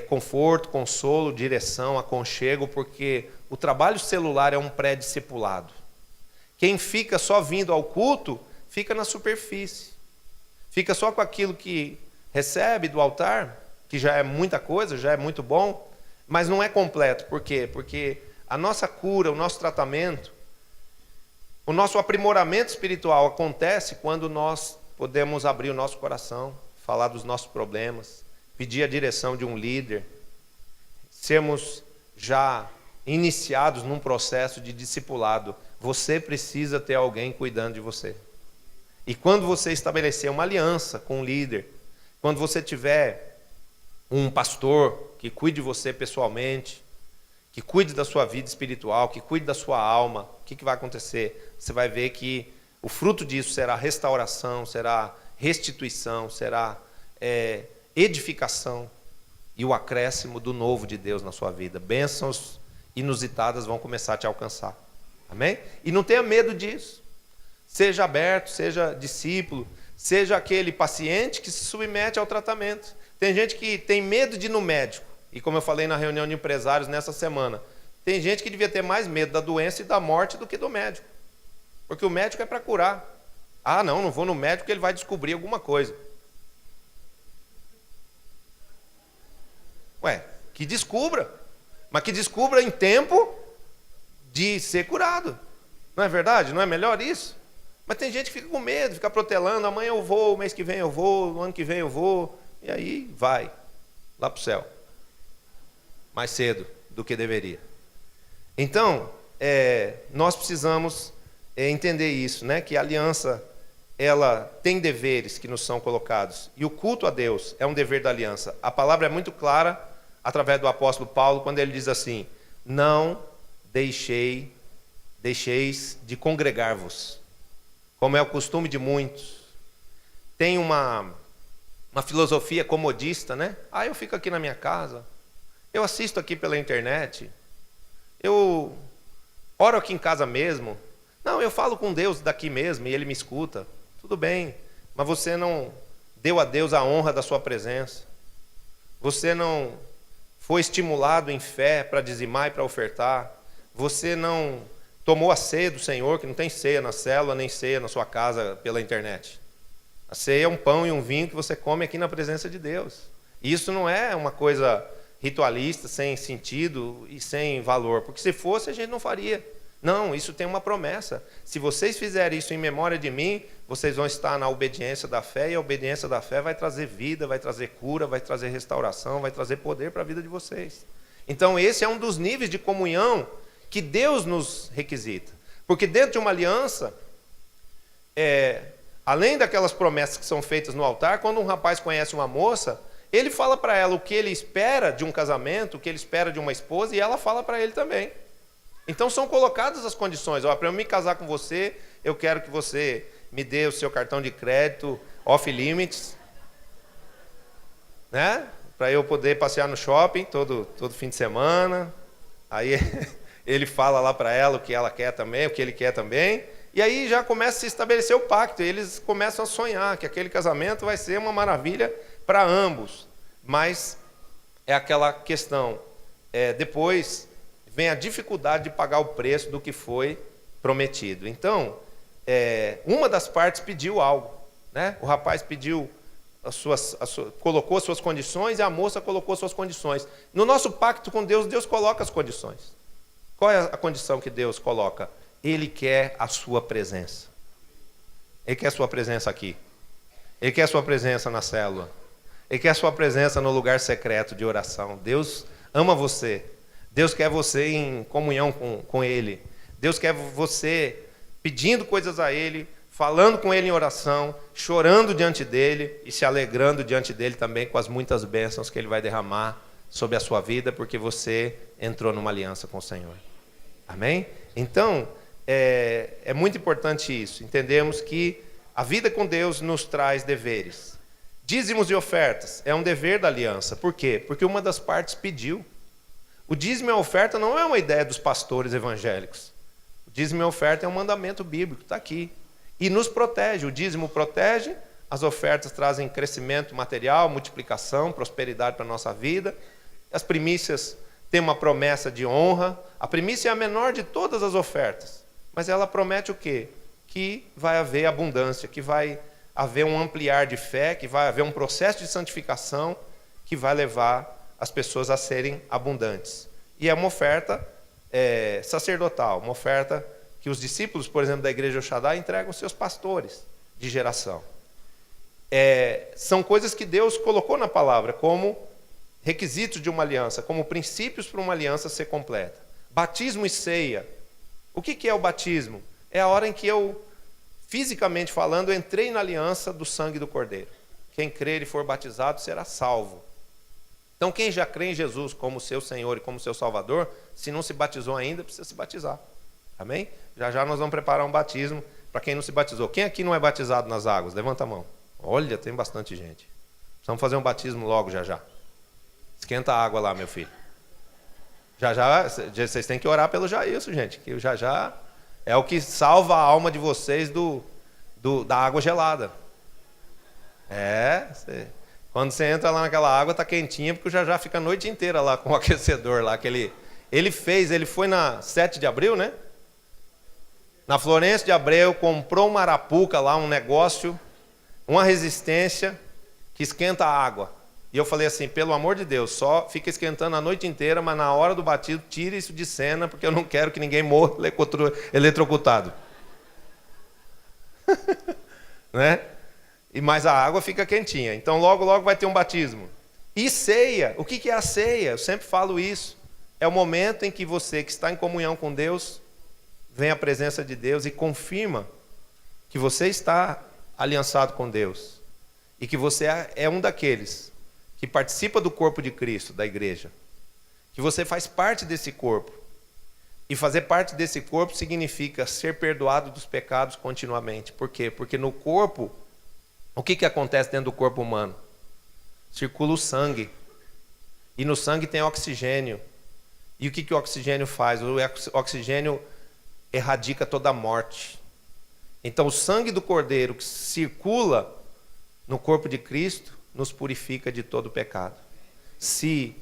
S1: conforto, consolo, direção, aconchego, porque o trabalho celular é um pré-discipulado. Quem fica só vindo ao culto, fica na superfície. Fica só com aquilo que recebe do altar, que já é muita coisa, já é muito bom, mas não é completo. Por quê? Porque a nossa cura, o nosso tratamento, o nosso aprimoramento espiritual acontece quando nós podemos abrir o nosso coração, falar dos nossos problemas, pedir a direção de um líder, sermos já iniciados num processo de discipulado. Você precisa ter alguém cuidando de você. E quando você estabelecer uma aliança com um líder, quando você tiver um pastor que cuide de você pessoalmente, que cuide da sua vida espiritual, que cuide da sua alma, o que vai acontecer? Você vai ver que o fruto disso será restauração, será restituição, será edificação e o acréscimo do novo de Deus na sua vida. Bênçãos inusitadas vão começar a te alcançar. Amém? E não tenha medo disso. Seja aberto, seja discípulo, seja aquele paciente que se submete ao tratamento. Tem gente que tem medo de ir no médico. E como eu falei na reunião de empresários nessa semana, tem gente que devia ter mais medo da doença e da morte do que do médico. Porque o médico é para curar. Ah, não vou no médico porque ele vai descobrir alguma coisa. Ué, que descubra. Mas que descubra em tempo de ser curado. Não é verdade? Não é melhor isso? Mas tem gente que fica com medo, fica protelando, amanhã eu vou, o mês que vem eu vou, o ano que vem eu vou, e aí vai lá para o céu. mais cedo do que deveria. Então, nós precisamos entender isso, né? Que a aliança, ela tem deveres que nos são colocados. E o culto a Deus é um dever da aliança. A palavra é muito clara através do apóstolo Paulo, quando ele diz assim: não deixeis de congregar-vos, como é o costume de muitos. Tem uma filosofia comodista, né? Eu fico aqui na minha casa, eu assisto aqui pela internet, eu oro aqui em casa mesmo. Não, eu falo com Deus daqui mesmo e Ele me escuta. Tudo bem, mas você não deu a Deus a honra da sua presença. Você não foi estimulado em fé para dizimar e para ofertar. Você não tomou a ceia do Senhor, que não tem ceia na célula, nem ceia na sua casa pela internet. A ceia é um pão e um vinho que você come aqui na presença de Deus. E isso não é uma coisa ritualista, sem sentido e sem valor, porque se fosse a gente não faria. Não, isso tem uma promessa. Se vocês fizerem isso em memória de mim, vocês vão estar na obediência da fé, e a obediência da fé vai trazer vida, vai trazer cura, vai trazer restauração, vai trazer poder para a vida de vocês. Então esse é um dos níveis de comunhão que Deus nos requisita. Porque dentro de uma aliança, além daquelas promessas que são feitas no altar, quando um rapaz conhece uma moça, ele fala para ela o que ele espera de um casamento, o que ele espera de uma esposa, e ela fala para ele também. Então são colocadas as condições. Para eu me casar com você, eu quero que você me dê o seu cartão de crédito off limits, né? Para eu poder passear no shopping todo fim de semana. Aí ele fala lá para ela o que ela quer também, o que ele quer também. E aí já começa a se estabelecer o pacto. E eles começam a sonhar que aquele casamento vai ser uma maravilha para ambos. Mas é aquela questão. Depois vem a dificuldade de pagar o preço do que foi prometido. Então, uma das partes pediu algo, né? O rapaz pediu colocou as suas condições, e a moça colocou as suas condições. No nosso pacto com Deus, Deus coloca as condições. Qual é a condição que Deus coloca? Ele quer a sua presença. Ele quer a sua presença aqui. Ele quer a sua presença na célula. Ele quer a sua presença no lugar secreto de oração. Deus ama você. Deus quer você em comunhão com Ele. Deus quer você pedindo coisas a Ele, falando com Ele em oração, chorando diante dEle e se alegrando diante dEle também com as muitas bênçãos que Ele vai derramar sobre a sua vida, porque você entrou numa aliança com o Senhor. Amém? Então, é muito importante isso. Entendemos que a vida com Deus nos traz deveres. Dízimos e ofertas é um dever da aliança. Por quê? Porque uma das partes pediu. O dízimo e a oferta não é uma ideia dos pastores evangélicos. O dízimo e a oferta é um mandamento bíblico, está aqui. E nos protege. O dízimo protege, as ofertas trazem crescimento material, multiplicação, prosperidade para a nossa vida. As primícias têm uma promessa de honra. A primícia é a menor de todas as ofertas. Mas ela promete o quê? Que vai haver abundância, que vai haver um ampliar de fé, que vai haver um processo de santificação que vai levar as pessoas a serem abundantes. E é uma oferta sacerdotal, uma oferta que os discípulos, por exemplo, da igreja El Shaddai, entregam aos seus pastores de geração. São coisas que Deus colocou na palavra como requisitos de uma aliança, como princípios para uma aliança ser completa. Batismo e ceia. O que é o batismo? É a hora em que eu, fisicamente falando, entrei na aliança do sangue do Cordeiro. Quem crer e for batizado será salvo. Então, quem já crê em Jesus como seu Senhor e como seu Salvador, se não se batizou ainda, precisa se batizar. Amém? Já nós vamos preparar um batismo para quem não se batizou. Quem aqui não é batizado nas águas? Levanta a mão. Olha, tem bastante gente. Precisamos fazer um batismo logo, já. Esquenta a água lá, meu filho. Já, vocês têm que orar pelo Jailson, gente. Que o já é o que salva a alma de vocês da água gelada. Quando você entra lá naquela água, está quentinha, porque o já fica a noite inteira lá com o aquecedor lá. Ele foi na 7 de abril, né? Na Florêncio de Abreu, comprou uma arapuca lá, um negócio, uma resistência que esquenta a água. E eu falei assim, pelo amor de Deus, só fica esquentando a noite inteira, mas na hora do batismo, tira isso de cena, porque eu não quero que ninguém morra eletrocutado. Né? Mas a água fica quentinha. Então logo vai ter um batismo. E ceia, o que é a ceia? Eu sempre falo isso. É o momento em que você que está em comunhão com Deus, vem à presença de Deus e confirma que você está aliançado com Deus. E que você é um daqueles que participa do corpo de Cristo, da igreja. Que você faz parte desse corpo. E fazer parte desse corpo significa ser perdoado dos pecados continuamente. Por quê? Porque no corpo, o que acontece dentro do corpo humano? Circula o sangue. E no sangue tem oxigênio. E o que o oxigênio faz? O oxigênio erradica toda a morte. Então o sangue do Cordeiro que circula no corpo de Cristo nos purifica de todo pecado. Se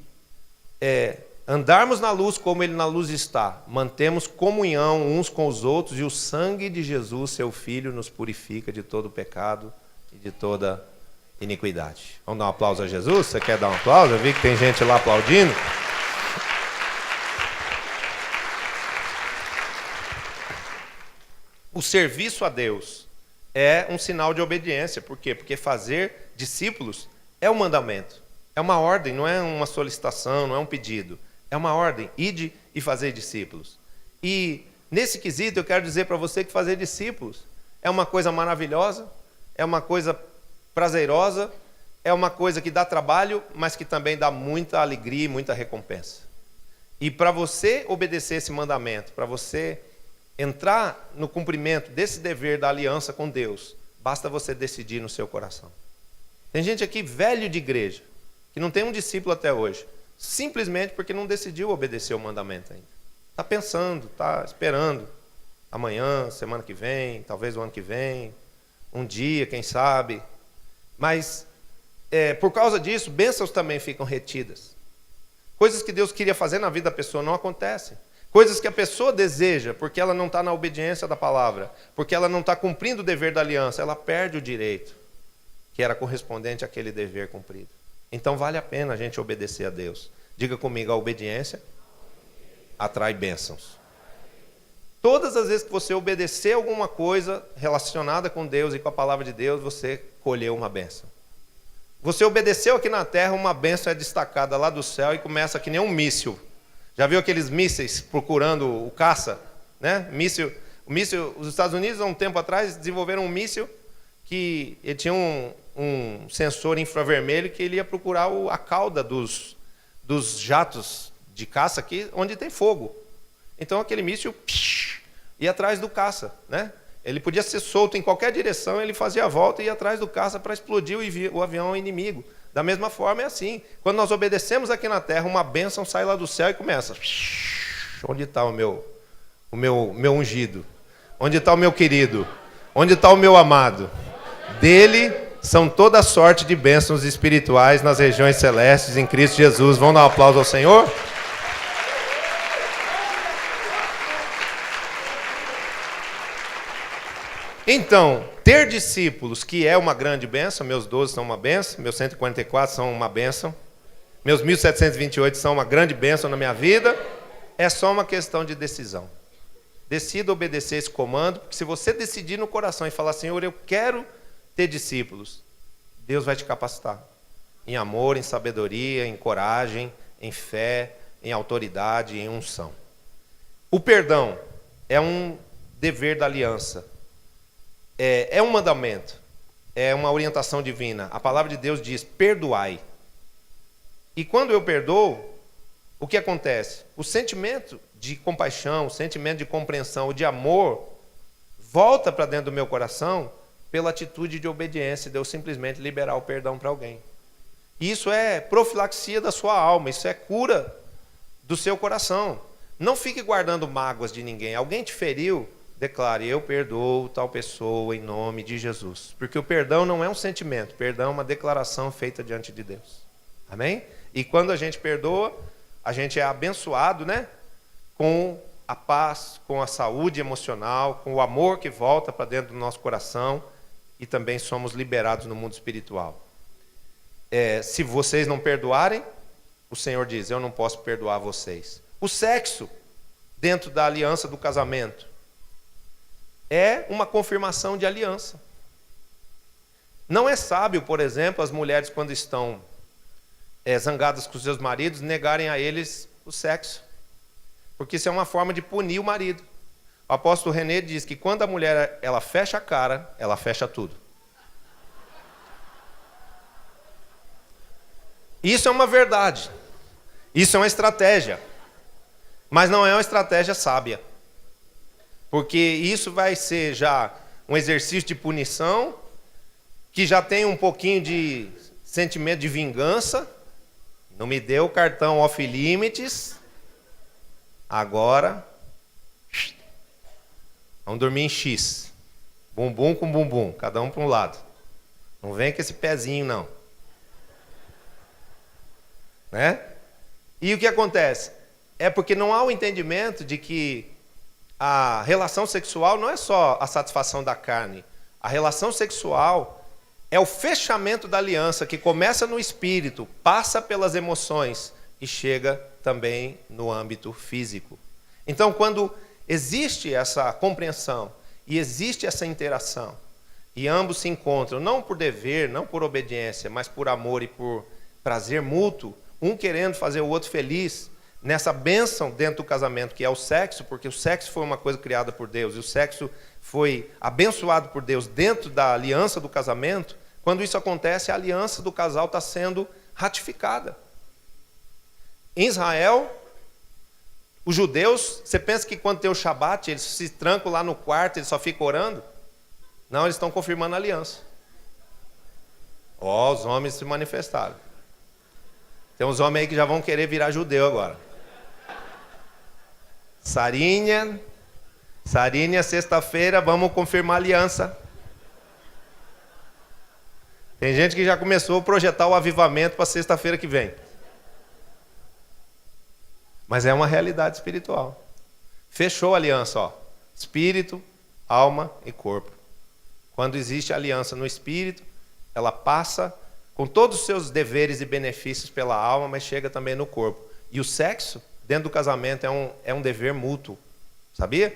S1: andarmos na luz como Ele na luz está, mantemos comunhão uns com os outros e o sangue de Jesus, seu Filho, nos purifica de todo pecado e de toda iniquidade. Vamos dar um aplauso a Jesus? Você quer dar um aplauso? Eu vi que tem gente lá aplaudindo. O serviço a Deus é um sinal de obediência. Por quê? Porque fazer discípulos é um mandamento. É uma ordem, não é uma solicitação, não é um pedido. É uma ordem. Ide e fazer discípulos. E nesse quesito eu quero dizer para você que fazer discípulos é uma coisa maravilhosa, é uma coisa prazerosa, é uma coisa que dá trabalho, mas que também dá muita alegria e muita recompensa. E para você obedecer esse mandamento, para você entrar no cumprimento desse dever da aliança com Deus, basta você decidir no seu coração. Tem gente aqui velho de igreja, que não tem um discípulo até hoje, simplesmente porque não decidiu obedecer o mandamento ainda. Está pensando, está esperando, amanhã, semana que vem, talvez o ano que vem, um dia, quem sabe. Mas, por causa disso, bênçãos também ficam retidas. Coisas que Deus queria fazer na vida da pessoa não acontecem. Coisas que a pessoa deseja, porque ela não está na obediência da palavra, porque ela não está cumprindo o dever da aliança, ela perde o direito, que era correspondente àquele dever cumprido. Então vale a pena a gente obedecer a Deus. Diga comigo, a obediência atrai bênçãos. Todas as vezes que você obedecer alguma coisa relacionada com Deus e com a palavra de Deus, você colheu uma bênção. Você obedeceu aqui na terra, uma bênção é destacada lá do céu e começa que nem um míssil. Já viu aqueles mísseis procurando o caça? Né? Os Estados Unidos, há um tempo atrás, desenvolveram um míssil que ele tinha um sensor infravermelho que ele ia procurar a cauda dos jatos de caça aqui, onde tem fogo. Então aquele míssil ia atrás do caça. Né? Ele podia ser solto em qualquer direção, ele fazia a volta e ia atrás do caça para explodir o avião inimigo. Da mesma forma é assim. Quando nós obedecemos aqui na terra, uma bênção sai lá do céu e começa. Onde está o meu ungido? Onde está o meu querido? Onde está o meu amado? Dele são toda sorte de bênçãos espirituais nas regiões celestes em Cristo Jesus. Vamos dar um aplauso ao Senhor? Então, ter discípulos, que é uma grande bênção, meus 12 são uma bênção, meus 144 são uma bênção, meus 1728 são uma grande bênção na minha vida, é só uma questão de decisão. Decida obedecer esse comando, porque se você decidir no coração e falar, Senhor, eu quero ter discípulos, Deus vai te capacitar. Em amor, em sabedoria, em coragem, em fé, em autoridade, em unção. O perdão é um dever da aliança. É um mandamento, é uma orientação divina. A palavra de Deus diz, perdoai. E quando eu perdoo, o que acontece? O sentimento de compaixão, o sentimento de compreensão, o de amor, volta para dentro do meu coração pela atitude de obediência, de eu simplesmente liberar o perdão para alguém. Isso é profilaxia da sua alma, isso é cura do seu coração. Não fique guardando mágoas de ninguém. Alguém te feriu? Declare, eu perdoo tal pessoa em nome de Jesus. Porque o perdão não é um sentimento, perdão é uma declaração feita diante de Deus. Amém? E quando a gente perdoa, a gente é abençoado, né? Com a paz, com a saúde emocional, com o amor que volta para dentro do nosso coração e também somos liberados no mundo espiritual. Se vocês não perdoarem, o Senhor diz, eu não posso perdoar vocês. O sexo, dentro da aliança do casamento, é uma confirmação de aliança. Não é sábio, por exemplo, as mulheres quando estão zangadas com seus maridos, negarem a eles o sexo. Porque isso é uma forma de punir o marido. O apóstolo René diz que quando a mulher ela fecha a cara, ela fecha tudo. Isso é uma verdade. Isso é uma estratégia. Mas não é uma estratégia sábia. Porque isso vai ser já um exercício de punição, que já tem um pouquinho de sentimento de vingança. Não me deu o cartão off-limits. Agora, vamos dormir em X. Bumbum com bumbum, cada um para um lado. Não vem com esse pezinho, não. Né? E o que acontece? É porque não há o entendimento de que a relação sexual não é só a satisfação da carne. A relação sexual é o fechamento da aliança que começa no espírito, passa pelas emoções e chega também no âmbito físico. Então, quando existe essa compreensão e existe essa interação, e ambos se encontram, não por dever, não por obediência, mas por amor e por prazer mútuo, um querendo fazer o outro feliz, nessa bênção dentro do casamento, que é o sexo, porque o sexo foi uma coisa criada por Deus, e o sexo foi abençoado por Deus dentro da aliança do casamento. Quando isso acontece, a aliança do casal está sendo ratificada. Em Israel, os judeus, você pensa que quando tem o Shabat, eles se trancam lá no quarto, eles só ficam orando? Não, eles estão confirmando a aliança. Ó, os homens se manifestaram. Tem uns homens aí que já vão querer virar judeu agora. Sarinha, sexta-feira, vamos confirmar a aliança. Tem gente que já começou a projetar o avivamento para sexta-feira que vem. Mas é uma realidade espiritual. Fechou a aliança, ó. Espírito, alma e corpo. Quando existe aliança no espírito, ela passa com todos os seus deveres e benefícios pela alma, mas chega também no corpo. E o sexo, dentro do casamento, é um dever mútuo. Sabia?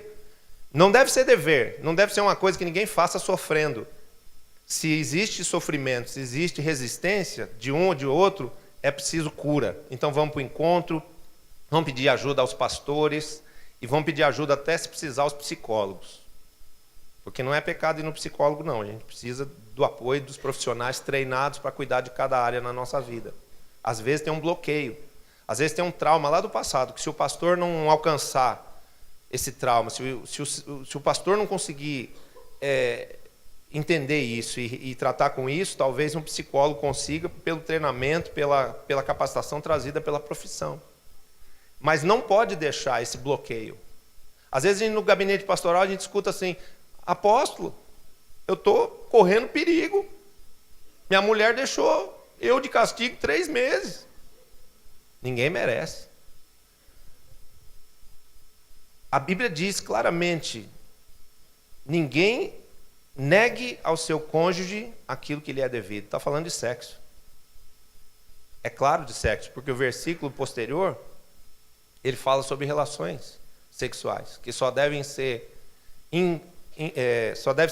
S1: Não deve ser dever, não deve ser uma coisa que ninguém faça sofrendo. Se existe sofrimento, se existe resistência de um ou de outro, é preciso cura. Então vamos para o encontro, vamos pedir ajuda aos pastores e vamos pedir ajuda até se precisar aos psicólogos. Porque não é pecado ir no psicólogo, não. A gente precisa do apoio dos profissionais treinados para cuidar de cada área na nossa vida. Às vezes tem um bloqueio. Às vezes tem um trauma lá do passado, que se o pastor não alcançar esse trauma, se o pastor não conseguir entender isso e tratar com isso, talvez um psicólogo consiga, pelo treinamento, pela capacitação trazida pela profissão. Mas não pode deixar esse bloqueio. Às vezes no gabinete pastoral a gente escuta assim: apóstolo, eu estou correndo perigo. Minha mulher deixou eu de castigo 3 meses. Ninguém merece. A Bíblia diz claramente: ninguém negue ao seu cônjuge aquilo que lhe é devido. Está falando de sexo. É claro, de sexo, porque o versículo posterior, ele fala sobre relações sexuais, que só devem ser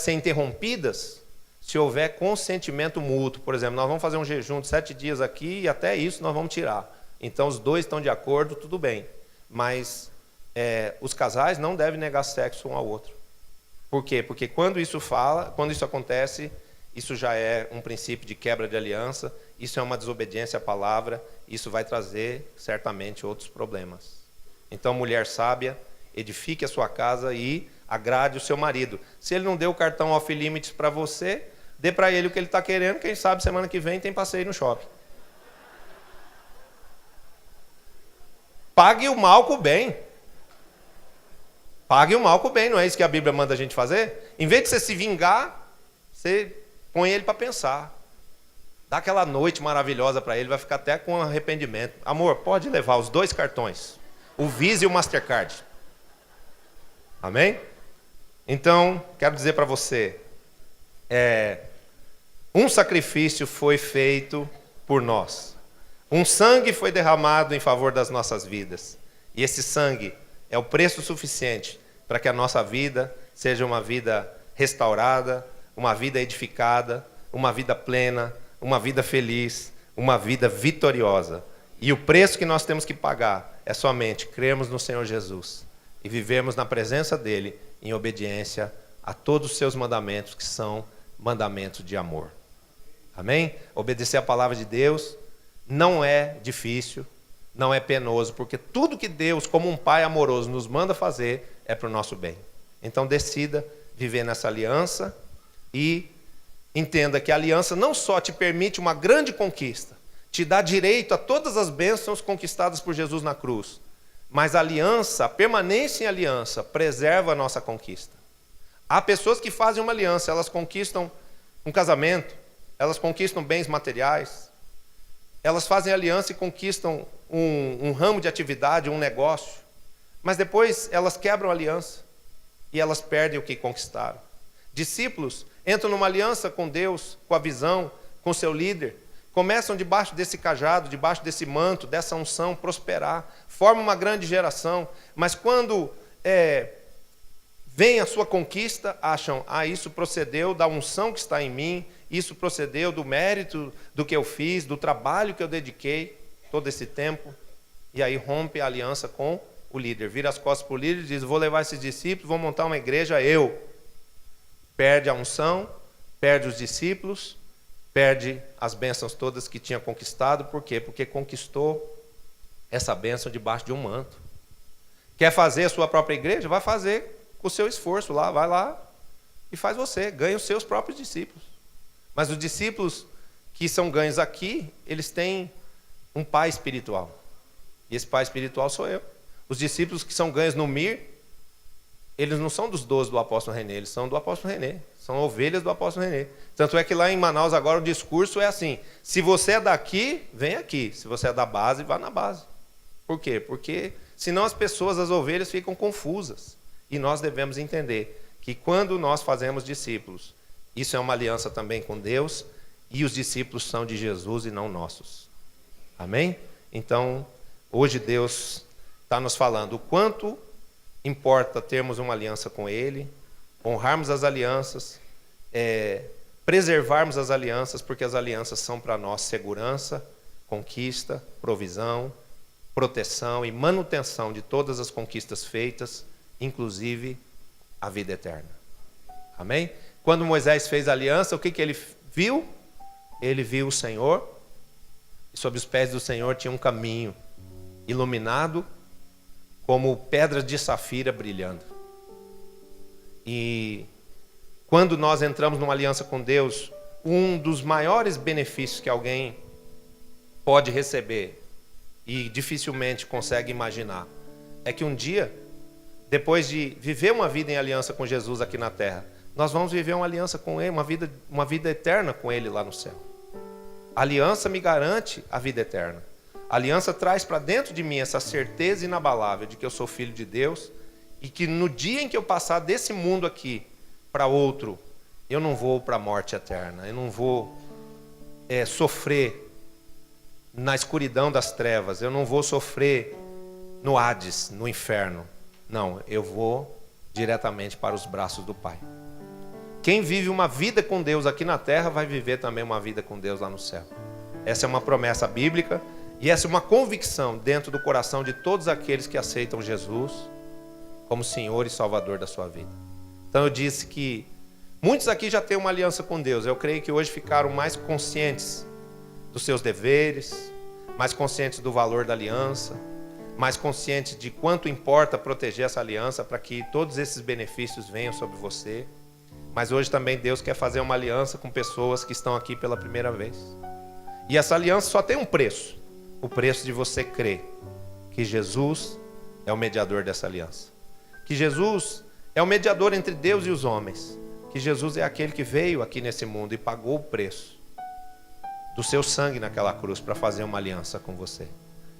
S1: interrompidas se houver consentimento mútuo. Por exemplo, nós vamos fazer um jejum de 7 dias aqui e até isso nós vamos tirar. Então os dois estão de acordo, tudo bem. Mas os casais não devem negar sexo um ao outro. Por quê? Porque quando isso acontece, isso já é um princípio de quebra de aliança, isso é uma desobediência à palavra, isso vai trazer certamente outros problemas. Então, mulher sábia, edifique a sua casa e agrade o seu marido. Se ele não deu o cartão off-limits para você, dê para ele o que ele está querendo, quem sabe semana que vem tem passeio no shopping. Pague o mal com o bem. Pague o mal com o bem, não é isso que a Bíblia manda a gente fazer? Em vez de você se vingar, você põe ele para pensar. Dá aquela noite maravilhosa para ele, vai ficar até com arrependimento. Amor, pode levar os 2 cartões, o Visa e o Mastercard. Amém? Então, quero dizer para você, um sacrifício foi feito por nós. Um sangue foi derramado em favor das nossas vidas. E esse sangue é o preço suficiente para que a nossa vida seja uma vida restaurada, uma vida edificada, uma vida plena, uma vida feliz, uma vida vitoriosa. E o preço que nós temos que pagar é somente crermos no Senhor Jesus e vivermos na presença dele em obediência a todos os seus mandamentos, que são mandamentos de amor. Amém? Obedecer a palavra de Deus não é difícil, não é penoso, porque tudo que Deus, como um pai amoroso, nos manda fazer é para o nosso bem. Então decida viver nessa aliança e entenda que a aliança não só te permite uma grande conquista, te dá direito a todas as bênçãos conquistadas por Jesus na cruz, mas a aliança, a permanência em aliança, preserva a nossa conquista. Há pessoas que fazem uma aliança, elas conquistam um casamento, elas conquistam bens materiais, elas fazem aliança e conquistam um ramo de atividade, um negócio, mas depois elas quebram a aliança e elas perdem o que conquistaram. Discípulos entram numa aliança com Deus, com a visão, com seu líder, começam debaixo desse cajado, debaixo desse manto, dessa unção, prosperar, formam uma grande geração, mas quando vem a sua conquista, acham, isso procedeu da unção que está em mim, isso procedeu do mérito do que eu fiz, do trabalho que eu dediquei todo esse tempo, e aí rompe a aliança com o líder, vira as costas para o líder e diz, vou levar esses discípulos, vou montar uma igreja, eu. Perde a unção, perde os discípulos, perde as bênçãos todas que tinha conquistado. Por quê? Porque conquistou essa bênção debaixo de um manto. Quer fazer a sua própria igreja? Vai fazer com o seu esforço lá, vai lá e faz você, ganha os seus próprios discípulos. Mas os discípulos que são ganhos aqui, eles têm um pai espiritual. E esse pai espiritual sou eu. Os discípulos que são ganhos no Mir, eles não são dos 12 do apóstolo René, eles são do apóstolo René. São ovelhas do apóstolo René. Tanto é que lá em Manaus agora o discurso é assim, se você é daqui, vem aqui. Se você é da base, vá na base. Por quê? Porque senão as pessoas, as ovelhas, ficam confusas. E nós devemos entender que quando nós fazemos discípulos, isso é uma aliança também com Deus, e os discípulos são de Jesus e não nossos. Amém? Então, hoje Deus está nos falando o quanto importa termos uma aliança com Ele, honrarmos as alianças, preservarmos as alianças, porque as alianças são para nós segurança, conquista, provisão, proteção e manutenção de todas as conquistas feitas, inclusive a vida eterna. Amém? Quando Moisés fez a aliança, o que ele viu? Ele viu o Senhor, e sob os pés do Senhor tinha um caminho iluminado como pedras de safira brilhando. E quando nós entramos numa aliança com Deus, um dos maiores benefícios que alguém pode receber e dificilmente consegue imaginar é que um dia, depois de viver uma vida em aliança com Jesus aqui na terra, nós vamos viver uma aliança com Ele, uma vida eterna com Ele lá no céu. A aliança me garante a vida eterna. A aliança traz para dentro de mim essa certeza inabalável de que eu sou filho de Deus e que no dia em que eu passar desse mundo aqui para outro, eu não vou para a morte eterna, eu não vou sofrer na escuridão das trevas, eu não vou sofrer no Hades, no inferno. Não, eu vou diretamente para os braços do Pai. Quem vive uma vida com Deus aqui na terra vai viver também uma vida com Deus lá no céu. Essa é uma promessa bíblica e essa é uma convicção dentro do coração de todos aqueles que aceitam Jesus como Senhor e Salvador da sua vida. Então eu disse que muitos aqui já têm uma aliança com Deus. Eu creio que hoje ficaram mais conscientes dos seus deveres, mais conscientes do valor da aliança, mais conscientes de quanto importa proteger essa aliança para que todos esses benefícios venham sobre você. Mas hoje também Deus quer fazer uma aliança com pessoas que estão aqui pela primeira vez. E essa aliança só tem um preço. O preço de você crer que Jesus é o mediador dessa aliança. Que Jesus é o mediador entre Deus e os homens. Que Jesus é aquele que veio aqui nesse mundo e pagou o preço do seu sangue naquela cruz para fazer uma aliança com você.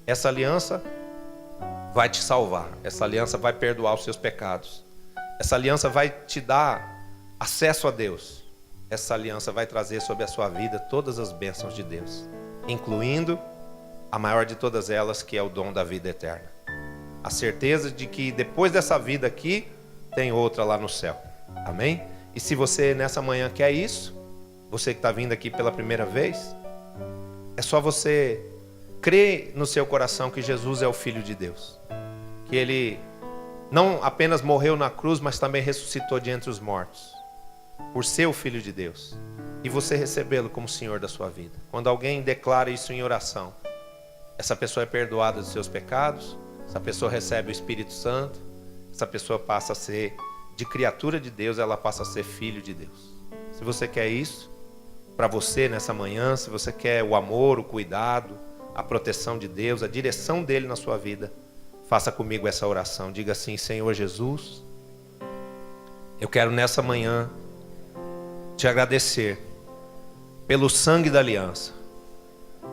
S1: Essa aliança vai te salvar. Essa aliança vai perdoar os seus pecados. Essa aliança vai te dar acesso a Deus. Essa aliança vai trazer sobre a sua vida todas as bênçãos de Deus, incluindo a maior de todas elas, que é o dom da vida eterna. A certeza de que depois dessa vida aqui, tem outra lá no céu. Amém? E se você nessa manhã quer isso, você que está vindo aqui pela primeira vez, É só você crer no seu coração que Jesus é o Filho de Deus. Que Ele não apenas morreu na cruz, mas também ressuscitou de entre os mortos. Por ser o Filho de Deus. E você recebê-lo como Senhor da sua vida. Quando alguém declara isso em oração, essa pessoa é perdoada dos seus pecados, essa pessoa recebe o Espírito Santo, essa pessoa passa a ser de criatura de Deus, ela passa a ser filho de Deus. Se você quer isso para você nessa manhã, se você quer o amor, o cuidado, a proteção de Deus, a direção dele na sua vida, faça comigo essa oração. Diga assim: Senhor Jesus, eu quero nessa manhã te agradecer pelo sangue da aliança,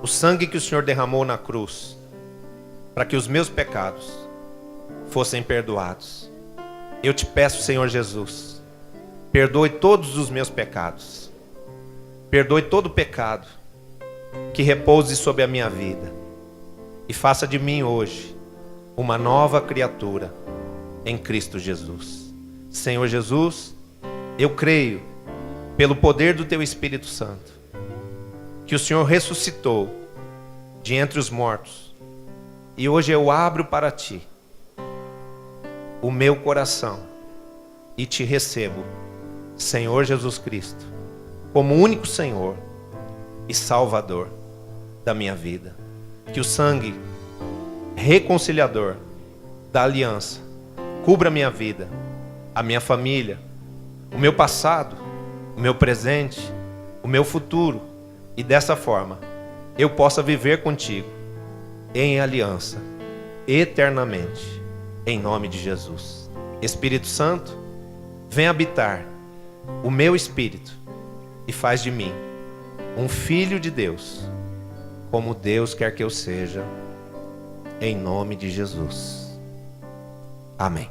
S1: o sangue que o Senhor derramou na cruz, para que os meus pecados fossem perdoados. Eu te peço, Senhor Jesus, perdoe todos os meus pecados, perdoe todo o pecado que repouse sobre a minha vida, e faça de mim hoje uma nova criatura em Cristo Jesus. Senhor Jesus, eu creio, pelo poder do Teu Espírito Santo, que o Senhor ressuscitou de entre os mortos, e hoje eu abro para Ti o meu coração e Te recebo, Senhor Jesus Cristo, como único Senhor e Salvador da minha vida. Que o sangue reconciliador da aliança cubra a minha vida, a minha família, o meu passado, o meu presente, o meu futuro, e dessa forma eu possa viver contigo em aliança eternamente, em nome de Jesus. Espírito Santo, vem habitar o meu espírito e faz de mim um filho de Deus, como Deus quer que eu seja, em nome de Jesus. Amém.